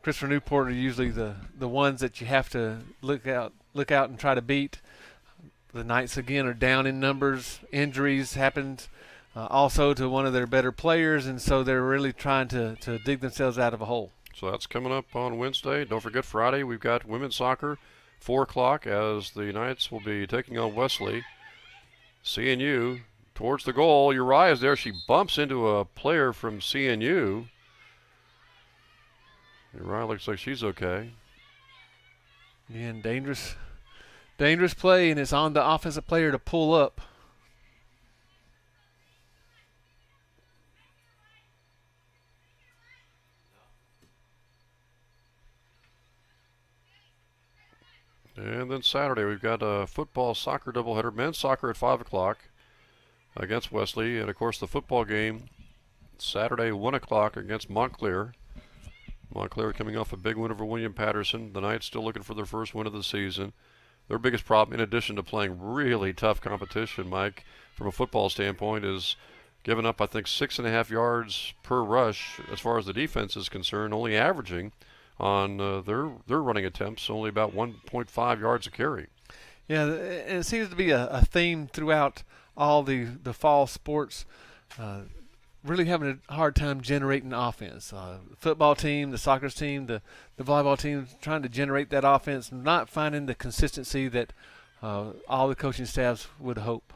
Christopher Newport are usually the ones that you have to look out and try to beat. The Knights again are down in numbers. Injuries happened also to one of their better players, and so they're really trying to dig themselves out of a hole. So that's coming up on Wednesday. Don't forget Friday we've got women's soccer, 4 o'clock, as the Knights will be taking on Wesley. CNU towards the goal. Uriah is there. She bumps into a player from CNU. Uriah looks like she's okay. And dangerous play, and it's on the offensive player to pull up. And then Saturday we've got a football soccer doubleheader. Men's soccer at 5 o'clock against Wesley. And, of course, the football game Saturday, 1 o'clock against Montclair. Montclair coming off a big win over William Patterson. The Knights still looking for their first win of the season. Their biggest problem, in addition to playing really tough competition, Mike, from a football standpoint, is giving up, I think, 6.5 yards per rush as far as the defense is concerned, only averaging on their running attempts only about 1.5 yards a carry. Yeah, and it seems to be a theme throughout all the fall sports. Really having a hard time generating offense. The football team, the soccer team, the volleyball team trying to generate that offense, not finding the consistency that all the coaching staffs would hope.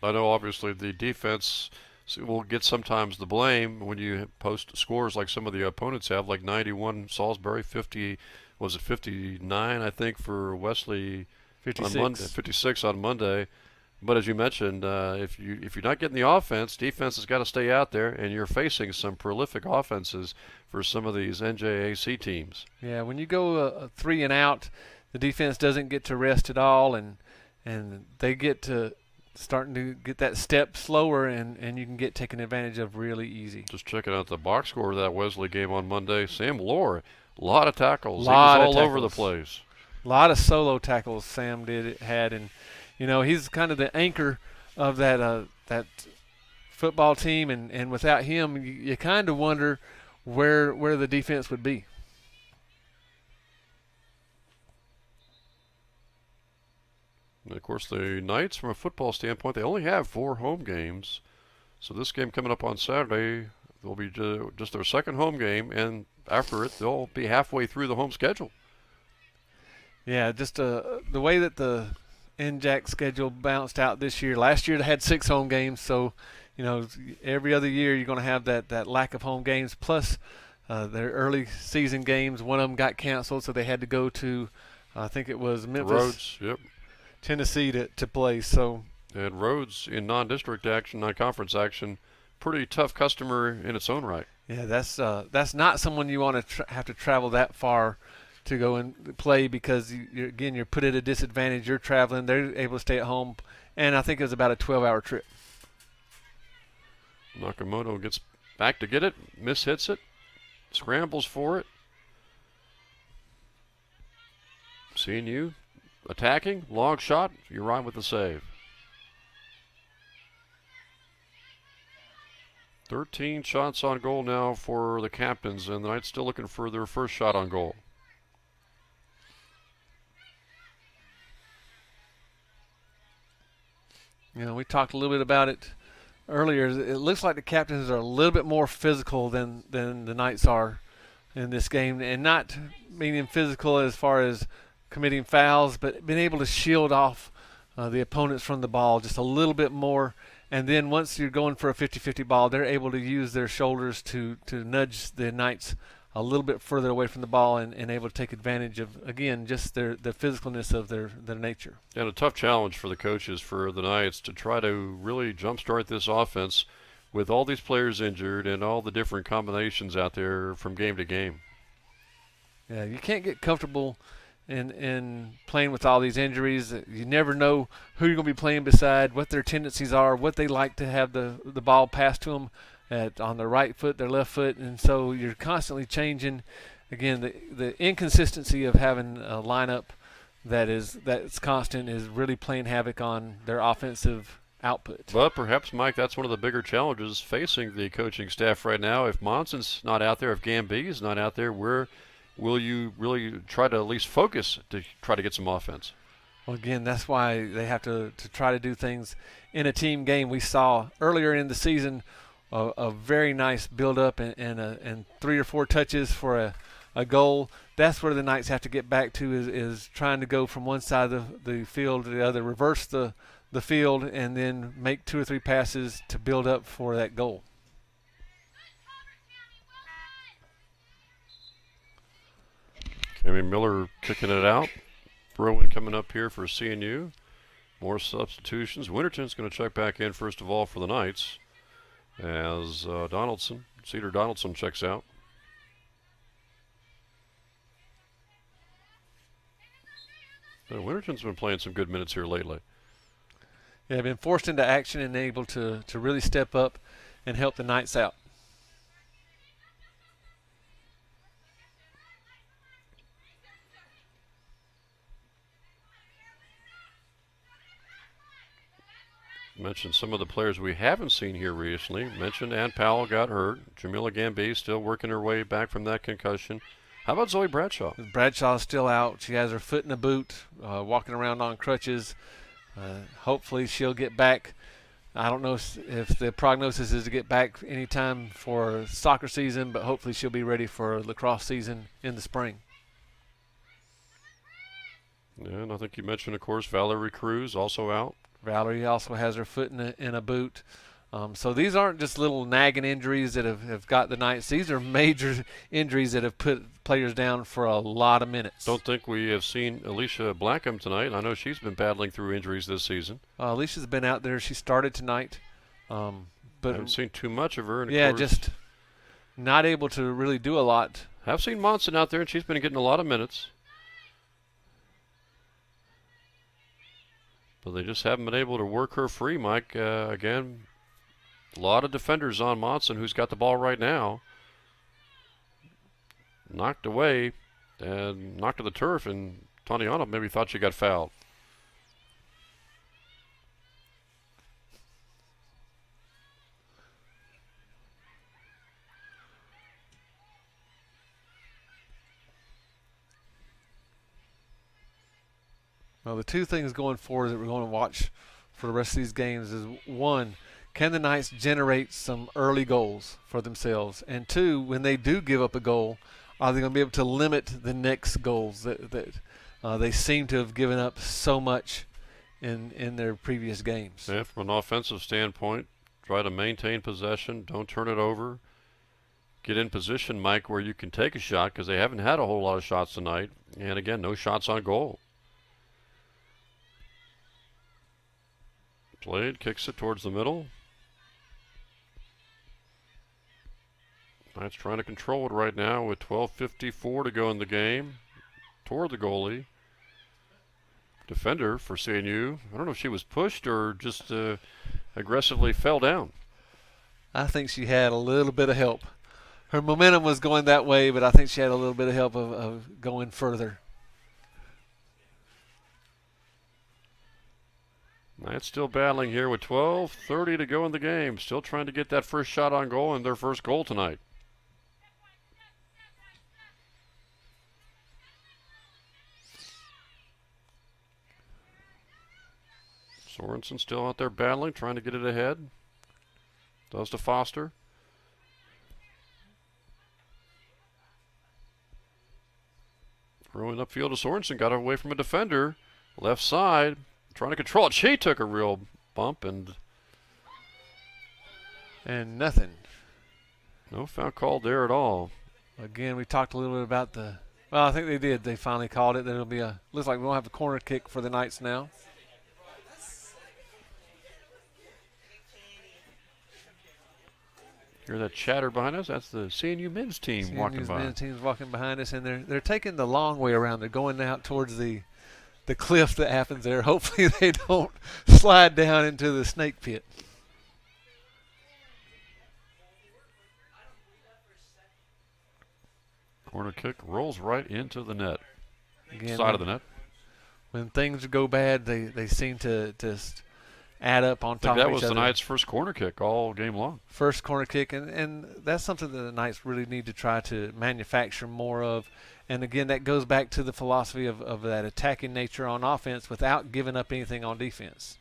I know obviously the defense will get sometimes the blame when you post scores like some of the opponents have, like 91 Salisbury, 50, was it 59 I think for Wesley 56. on Monday, 56 on Monday. But as you mentioned, if you're not getting the offense, defense has got to stay out there, and you're facing some prolific offenses for some of these NJAC teams. Yeah, when you go 3 and out, the defense doesn't get to rest at all, and they get to starting to get that step slower, and you can get taken advantage of really easy. Just checking out the box score of that Wesley game on Monday. Sam Lohr, a lot of tackles. He was all over the place. A lot of solo tackles Sam had, and you know, he's kind of the anchor of that that football team, and without him, you kind of wonder where the defense would be. And of course, the Knights, from a football standpoint, they only have 4 home games. So this game coming up on Saturday will be just their second home game, and after it, they'll be halfway through the home schedule. Yeah, just the way that the NJAC schedule bounced out this year. Last year they had 6 home games, so every other year you're going to have that lack of home games. Plus, their early season games, one of them got canceled, so they had to go to, I think it was Memphis, Rhodes, yep. Tennessee to play. So. And Rhodes in non-district action, non-conference action, pretty tough customer in its own right. Yeah, that's not someone you want to have to travel that far to go and play, because you're put at a disadvantage. You're traveling, they're able to stay at home, and I think it was about a 12-hour trip. Nakamoto gets back to get it, mishits it, scrambles for it. Seeing you attacking, long shot, you're right with the save. 13 shots on goal now for the captains, and the Knights still looking for their first shot on goal. We talked a little bit about it earlier. It looks like the captains are a little bit more physical than the Knights are in this game, and not meaning physical as far as committing fouls, but being able to shield off the opponents from the ball just a little bit more. And then once you're going for a 50-50 ball, they're able to use their shoulders to nudge the Knights a little bit further away from the ball, and able to take advantage of, again, just the physicalness of their nature. And a tough challenge for the coaches for the Knights to try to really jumpstart this offense with all these players injured and all the different combinations out there from game to game. Yeah, you can't get comfortable in playing with all these injuries. You never know who you're going to be playing beside, what their tendencies are, what they like to have the ball passed to them on their right foot, their left foot, and so you're constantly changing. Again, the inconsistency of having a lineup that's constant is really playing havoc on their offensive output. But perhaps, Mike, that's one of the bigger challenges facing the coaching staff right now. If Monson's not out there, if Gamby's not out there, where will you really try to at least focus to try to get some offense? Well, again, that's why they have to try to do things in a team game. We saw earlier in the season a very nice build-up and 3 or 4 touches for a goal. That's where the Knights have to get back to, is trying to go from one side of the field to the other, reverse the field, and then make 2 or 3 passes to build up for that goal. Cammy Miller kicking it out. Rowan coming up here for CNU. More substitutions. Winterton's going to check back in first of all for the Knights as Cedar Donaldson checks out. Winterton's been playing some good minutes here lately. Yeah, been forced into action and able to really step up and help the Knights out. Mentioned some of the players we haven't seen here recently. Mentioned Ann Powell got hurt. Jamila Gamby still working her way back from that concussion. How about Zoe Bradshaw? Bradshaw's still out. She has her foot in a boot, walking around on crutches. Hopefully she'll get back. I don't know if the prognosis is to get back anytime for soccer season, but hopefully she'll be ready for lacrosse season in the spring. Yeah, and I think you mentioned, of course, Valerie Cruz also out. Valerie also has her foot in a boot. So these aren't just little nagging injuries that have got the Knights. These are major injuries that have put players down for a lot of minutes. Don't think we have seen Alicia Blackham tonight. I know she's been battling through injuries this season. Alicia's been out there. She started tonight. But I haven't seen too much of her. And yeah, of course, just not able to really do a lot. I've seen Monson out there, and she's been getting a lot of minutes. But they just haven't been able to work her free, Mike. Again, a lot of defenders on Monson, who's got the ball right now. Knocked away and knocked to the turf, and Taniana maybe thought she got fouled. Well, the two things going forward that we're going to watch for the rest of these games is, one, can the Knights generate some early goals for themselves? And two, when they do give up a goal, are they going to be able to limit the next goals that they seem to have given up so much in their previous games? Yeah, from an offensive standpoint, try to maintain possession. Don't turn it over. Get in position, Mike, where you can take a shot, because they haven't had a whole lot of shots tonight. And again, no shots on goal. Played, kicks it towards the middle. Knights trying to control it right now with 12:54 to go in the game. Toward the goalie. Defender for CNU. I don't know if she was pushed or just aggressively fell down. I think she had a little bit of help. Her momentum was going that way, but I think she had a little bit of help of going further. Knights still battling here with 12:30 to go in the game. Still trying to get that first shot on goal and their first goal tonight. Sorensen still out there battling, trying to get it ahead. Does to Foster. Throwing upfield to Sorensen, got away from a defender. Left side, trying to control it. She took a real bump and nothing. No foul called there at all. Again, we talked a little bit about well, I think they did. They finally called it. There'll be looks like we'll have a corner kick for the Knights now. Hear that chatter behind us? That's the CNU men's team walking by. Men's team's walking behind us, and they're taking the long way around. They're going out towards the cliff that happens there. Hopefully they don't slide down into the snake pit. Corner kick rolls right into the net. Again, side of the net. When things go bad, they seem to add up on top of each other. That was the Knights' first corner kick all game long. First corner kick, and that's something that the Knights really need to try to manufacture more of. And again, that goes back to the philosophy of that attacking nature on offense without giving up anything on defense.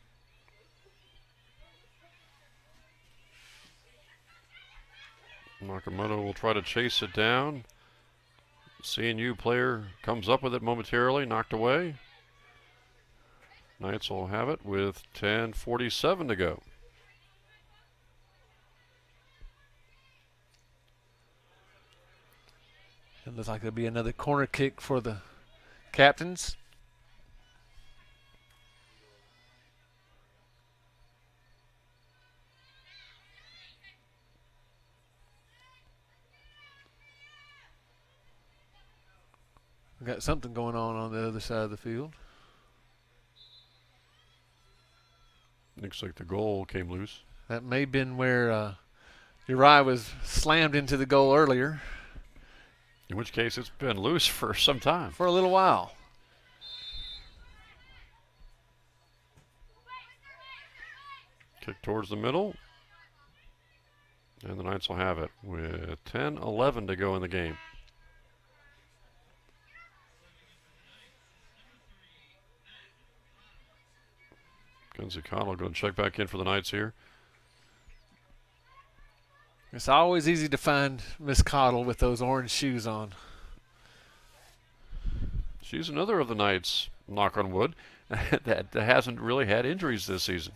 Nakamoto will try to chase it down. CNU player comes up with it momentarily, knocked away. Knights will have it with 10:47 to go. It looks like there'll be another corner kick for the captains. We got something going on the other side of the field. Looks like the goal came loose. That may have been where Uriah was slammed into the goal earlier. In which case, it's been loose for some time. For a little while. Kick towards the middle. And the Knights will have it with 10:11 to go in the game. Kenzie Connell going to check back in for the Knights here. It's always easy to find Miss Cottle with those orange shoes on. She's another of the Knights, knock on wood, that hasn't really had injuries this season.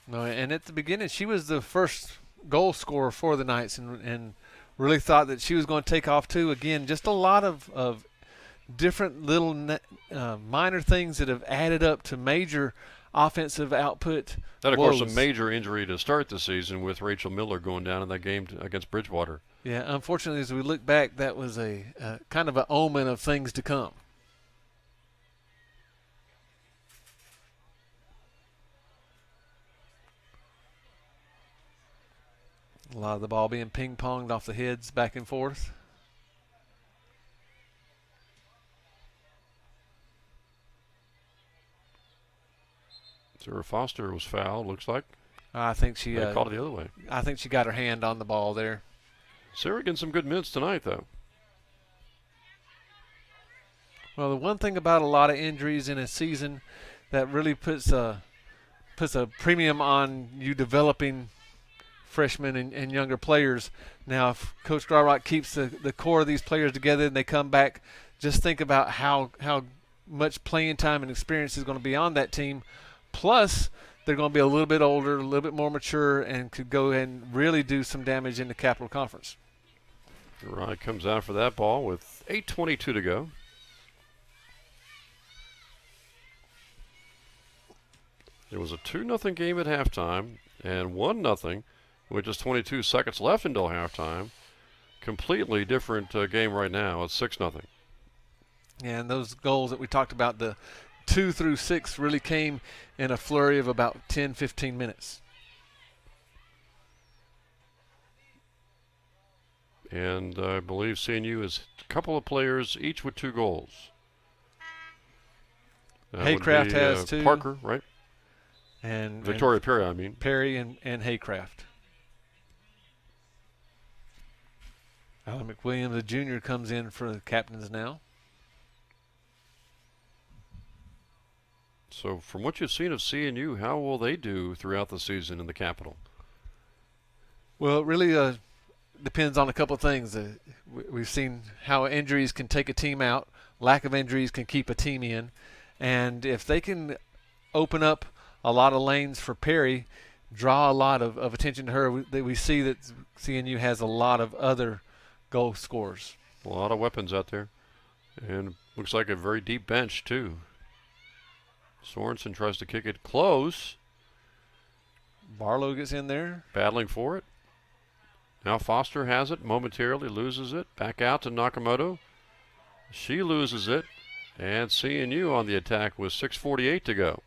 No, and at the beginning, she was the first goal scorer for the Knights, and really thought that she was going to take off too. Again, just a lot of different little minor things that have added up to major offensive output. That, of course, a major injury to start the season with Rachel Miller going down in that game against Bridgewater. Yeah, unfortunately, as we look back, that was a kind of an omen of things to come. A lot of the ball being ping-ponged off the heads back and forth. Sarah Foster was fouled, looks like. I think she called it the other way. I think she got her hand on the ball there. Sarah getting some good minutes tonight, though. Well, the one thing about a lot of injuries in a season that really puts a premium on you developing freshmen and younger players. Now, if Coach Garrock keeps the core of these players together and they come back, just think about how much playing time and experience is going to be on that team. Plus, they're going to be a little bit older, a little bit more mature, and could go and really do some damage in the Capital Conference. Uri comes out for that ball with 8:22 to go. It was a 2-0 game at halftime and 1-0 with just 22 seconds left until halftime. Completely different game right now. It's 6-0. And those goals that we talked about, the 2 through 6, really came in a flurry of about 10, 15 minutes. And I believe CNU is a couple of players each with 2 goals. Haycraft has 2. Parker, right? And Victoria Perry, I mean. Perry and Haycraft. Alan McWilliams, the junior, comes in for the captains now. So from what you've seen of CNU, how will they do throughout the season in the Capital? Well, it really depends on a couple of things. We've seen how injuries can take a team out. Lack of injuries can keep a team in. And if they can open up a lot of lanes for Perry, draw a lot of attention to her, we see that CNU has a lot of other goal scorers. A lot of weapons out there. And looks like a very deep bench, too. Sorensen tries to kick it close. Barlow gets in there. Battling for it. Now Foster has it, momentarily loses it. Back out to Nakamoto. She loses it. And CNU on the attack with 6:48 to go.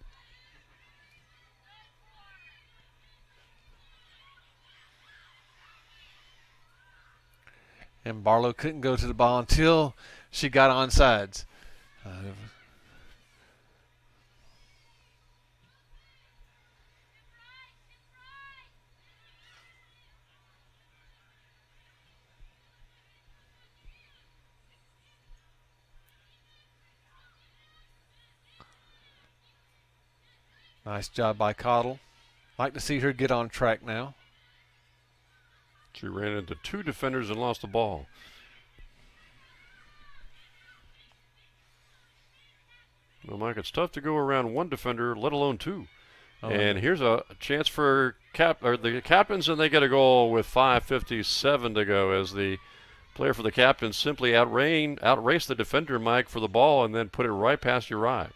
And Barlow couldn't go to the ball until she got on sides. Nice job by Cottle. Like to see her get on track now. She ran into 2 defenders and lost the ball. Well, Mike, it's tough to go around 1 defender, let alone 2. Oh, and here's a chance for the captains, and they get a goal with 5:57 to go as the player for the captains simply outraced the defender, Mike, for the ball and then put it right past Uri.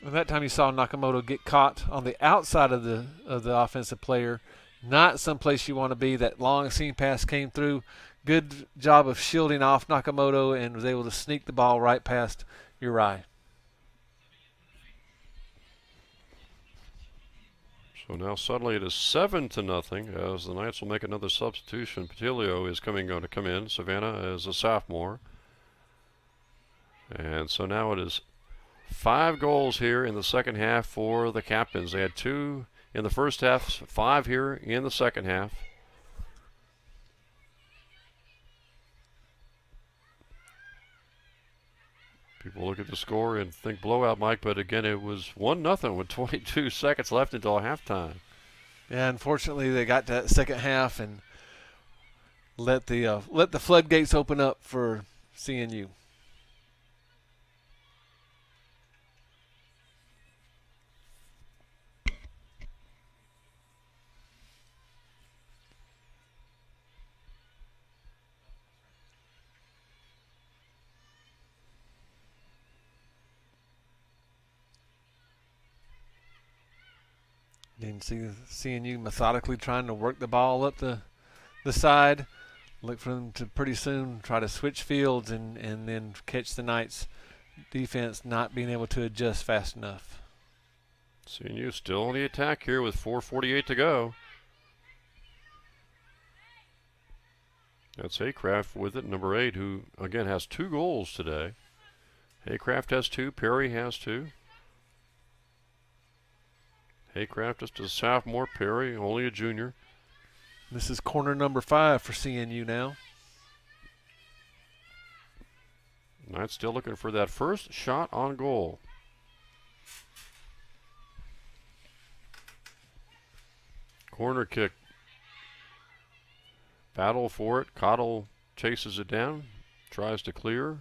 And that time you saw Nakamoto get caught on the outside of the offensive player, not someplace you want to be. That long seam pass came through. Good job of shielding off Nakamoto and was able to sneak the ball right past Uri. So now suddenly it is 7-0 as the Knights will make another substitution. Patilio is going to come in. Savannah is a sophomore. And so now it is 5 goals here in the second half for the captains. They had 2 in the first half, 5 here in the second half. People look at the score and think blowout, Mike, but again, it was 1-0 with 22 seconds left until halftime. Yeah, unfortunately, they got to that second half and let the floodgates open up for CNU. You can see CNU methodically trying to work the ball up the side. Look for them to pretty soon try to switch fields and then catch the Knights' defense not being able to adjust fast enough. CNU still on the attack here with 4:48 to go. That's Haycraft with it, number 8, who again has 2 goals today. Haycraft has 2, Perry has 2. Haycraft just a sophomore, Perry only a junior. This is corner number 5 for CNU now. Knights still looking for that first shot on goal. Corner kick. Battle for it. Cottle chases it down. Tries to clear.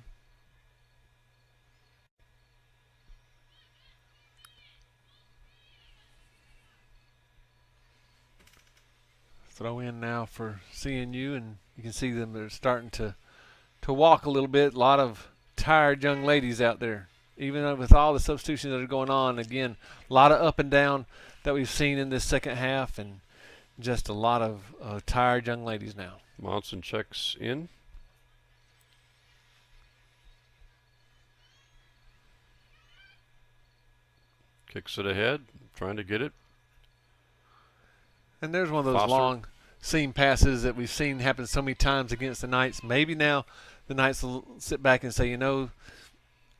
Throw in now for CNU, and you can see them. They're starting to walk a little bit. A lot of tired young ladies out there. Even with all the substitutions that are going on, again, a lot of up and down that we've seen in this second half, and just a lot of tired young ladies now. Monson checks in. Kicks it ahead, trying to get it. And there's one of those Foster. long seam passes that we've seen happen so many times against the Knights. Maybe now the Knights will sit back and say,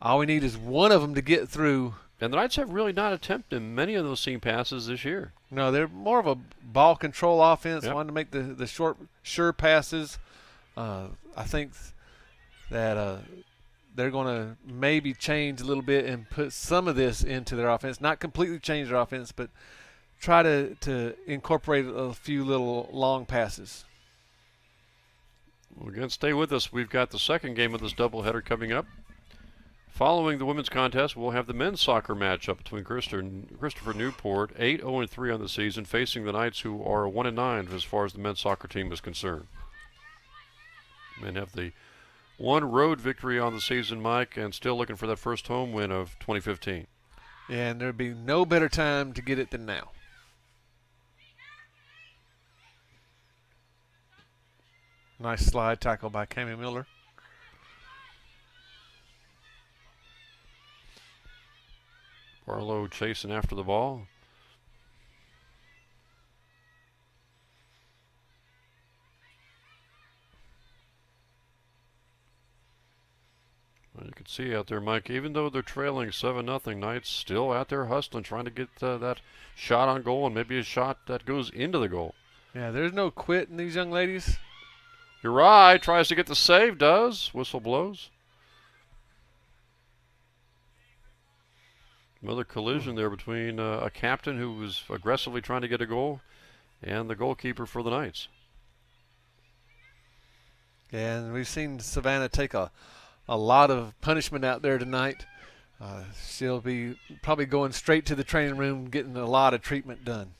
all we need is one of them to get through. And the Knights have really not attempted many of those seam passes this year. No, they're more of a ball control offense, Yep. wanting to make the short, sure passes. I think that they're going to maybe change a little bit and put some of this into their offense. Not completely change their offense, but try to incorporate a few little long passes. Well, again, stay with us. We've got the second game of this doubleheader coming up. Following the women's contest, we'll have the men's soccer matchup between Christopher Newport, 8-0-3 on the season, facing the Knights, who are 1-9 as far as the men's soccer team is concerned. Men have the one road victory on the season, Mike, and still looking for that first home win of 2015. Yeah, and there'd be no better time to get it than now. Nice slide tackle by Cami Miller. Barlow chasing after the ball. Well, you can see out there, Mike, even though they're trailing 7-0, Knights still out there hustling, trying to get that shot on goal and maybe a shot that goes into the goal. Yeah, there's no quit in these young ladies. Uri tries to get the save, does. Whistle blows. Another collision there between a captain who was aggressively trying to get a goal and the goalkeeper for the Knights. Yeah, and we've seen Savannah take a lot of punishment out there tonight. She'll be probably going straight to the training room, getting a lot of treatment done.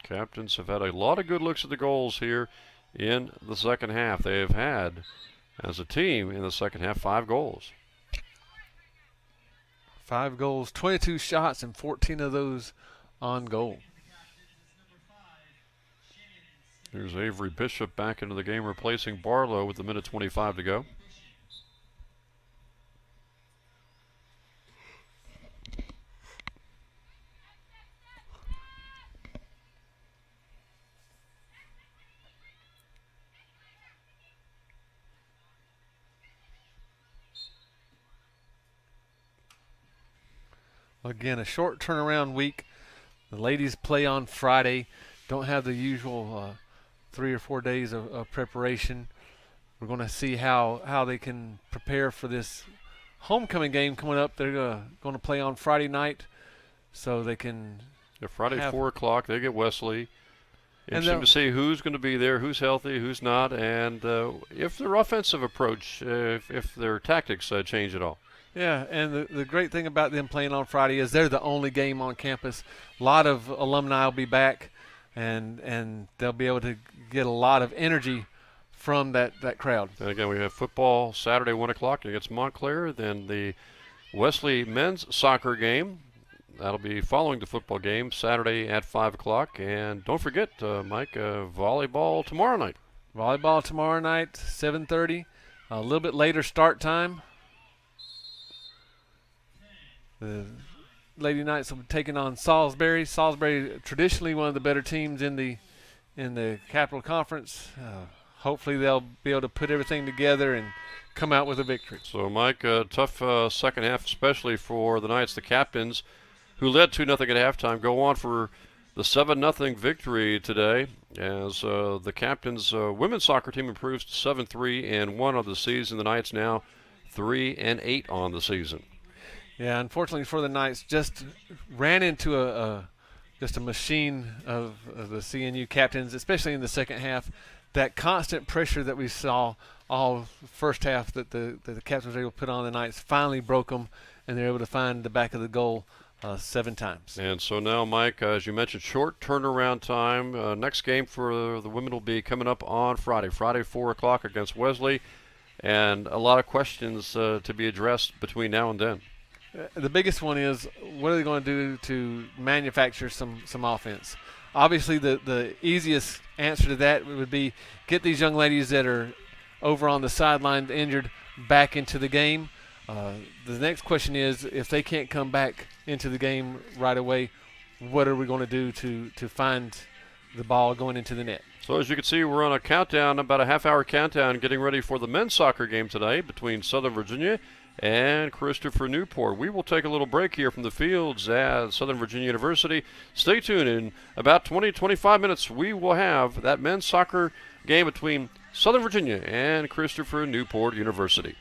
Captains have had a lot of good looks at the goals here in the second half. They have had, as a team, in the second half, 5 goals. 5 goals, 22 shots, and 14 of those on goal. Here's Avery Bishop back into the game, replacing Barlow with 1:25 to go. Again, a short turnaround week. The ladies play on Friday. Don't have the usual 3 or 4 days of preparation. We're going to see how they can prepare for this homecoming game coming up. They're going to play on Friday night, so they can. Yeah, Friday, 4 o'clock, they get Wesley. And Interesting to see who's going to be there, who's healthy, who's not, and if their offensive approach, if their tactics change at all. Yeah, and the great thing about them playing on Friday is they're the only game on campus. A lot of alumni will be back, and they'll be able to get a lot of energy from that crowd. And again, we have football Saturday, 1 o'clock against Montclair. Then the Wesley men's soccer game. That'll be following the football game Saturday at 5 o'clock. And don't forget, Mike, volleyball tomorrow night. Volleyball tomorrow night, 7:30. A little bit later start time. The Lady Knights will be taking on Salisbury. Salisbury, traditionally one of the better teams in the Capital Conference. Hopefully they'll be able to put everything together and come out with a victory. So, Mike, tough second half, especially for the Knights. The captains who led 2-0 at halftime, go on for the 7-0 victory today as the captain's women's soccer team improves to 7-3-1 on the season. The Knights now 3-8 on the season. Yeah, unfortunately for the Knights, just ran into just a machine of the CNU captains, especially in the second half. That constant pressure that we saw all first half that the captains were able to put on the Knights finally broke them, and they're able to find the back of the goal 7 times. And so now, Mike, as you mentioned, short turnaround time. Next game for the women will be coming up on Friday, 4 o'clock against Wesley, and a lot of questions to be addressed between now and then. The biggest one is, what are they going to do to manufacture some offense? Obviously, the easiest answer to that would be get these young ladies that are over on the sideline injured back into the game. The next question is, if they can't come back into the game right away, what are we going to do to find the ball going into the net? So as you can see, we're on a countdown, about a half-hour countdown, getting ready for the men's soccer game today between Southern Virginia and Christopher Newport. We will take a little break here from the fields at Southern Virginia University. Stay tuned. In about 20-25 minutes, we will have that men's soccer game between Southern Virginia and Christopher Newport University.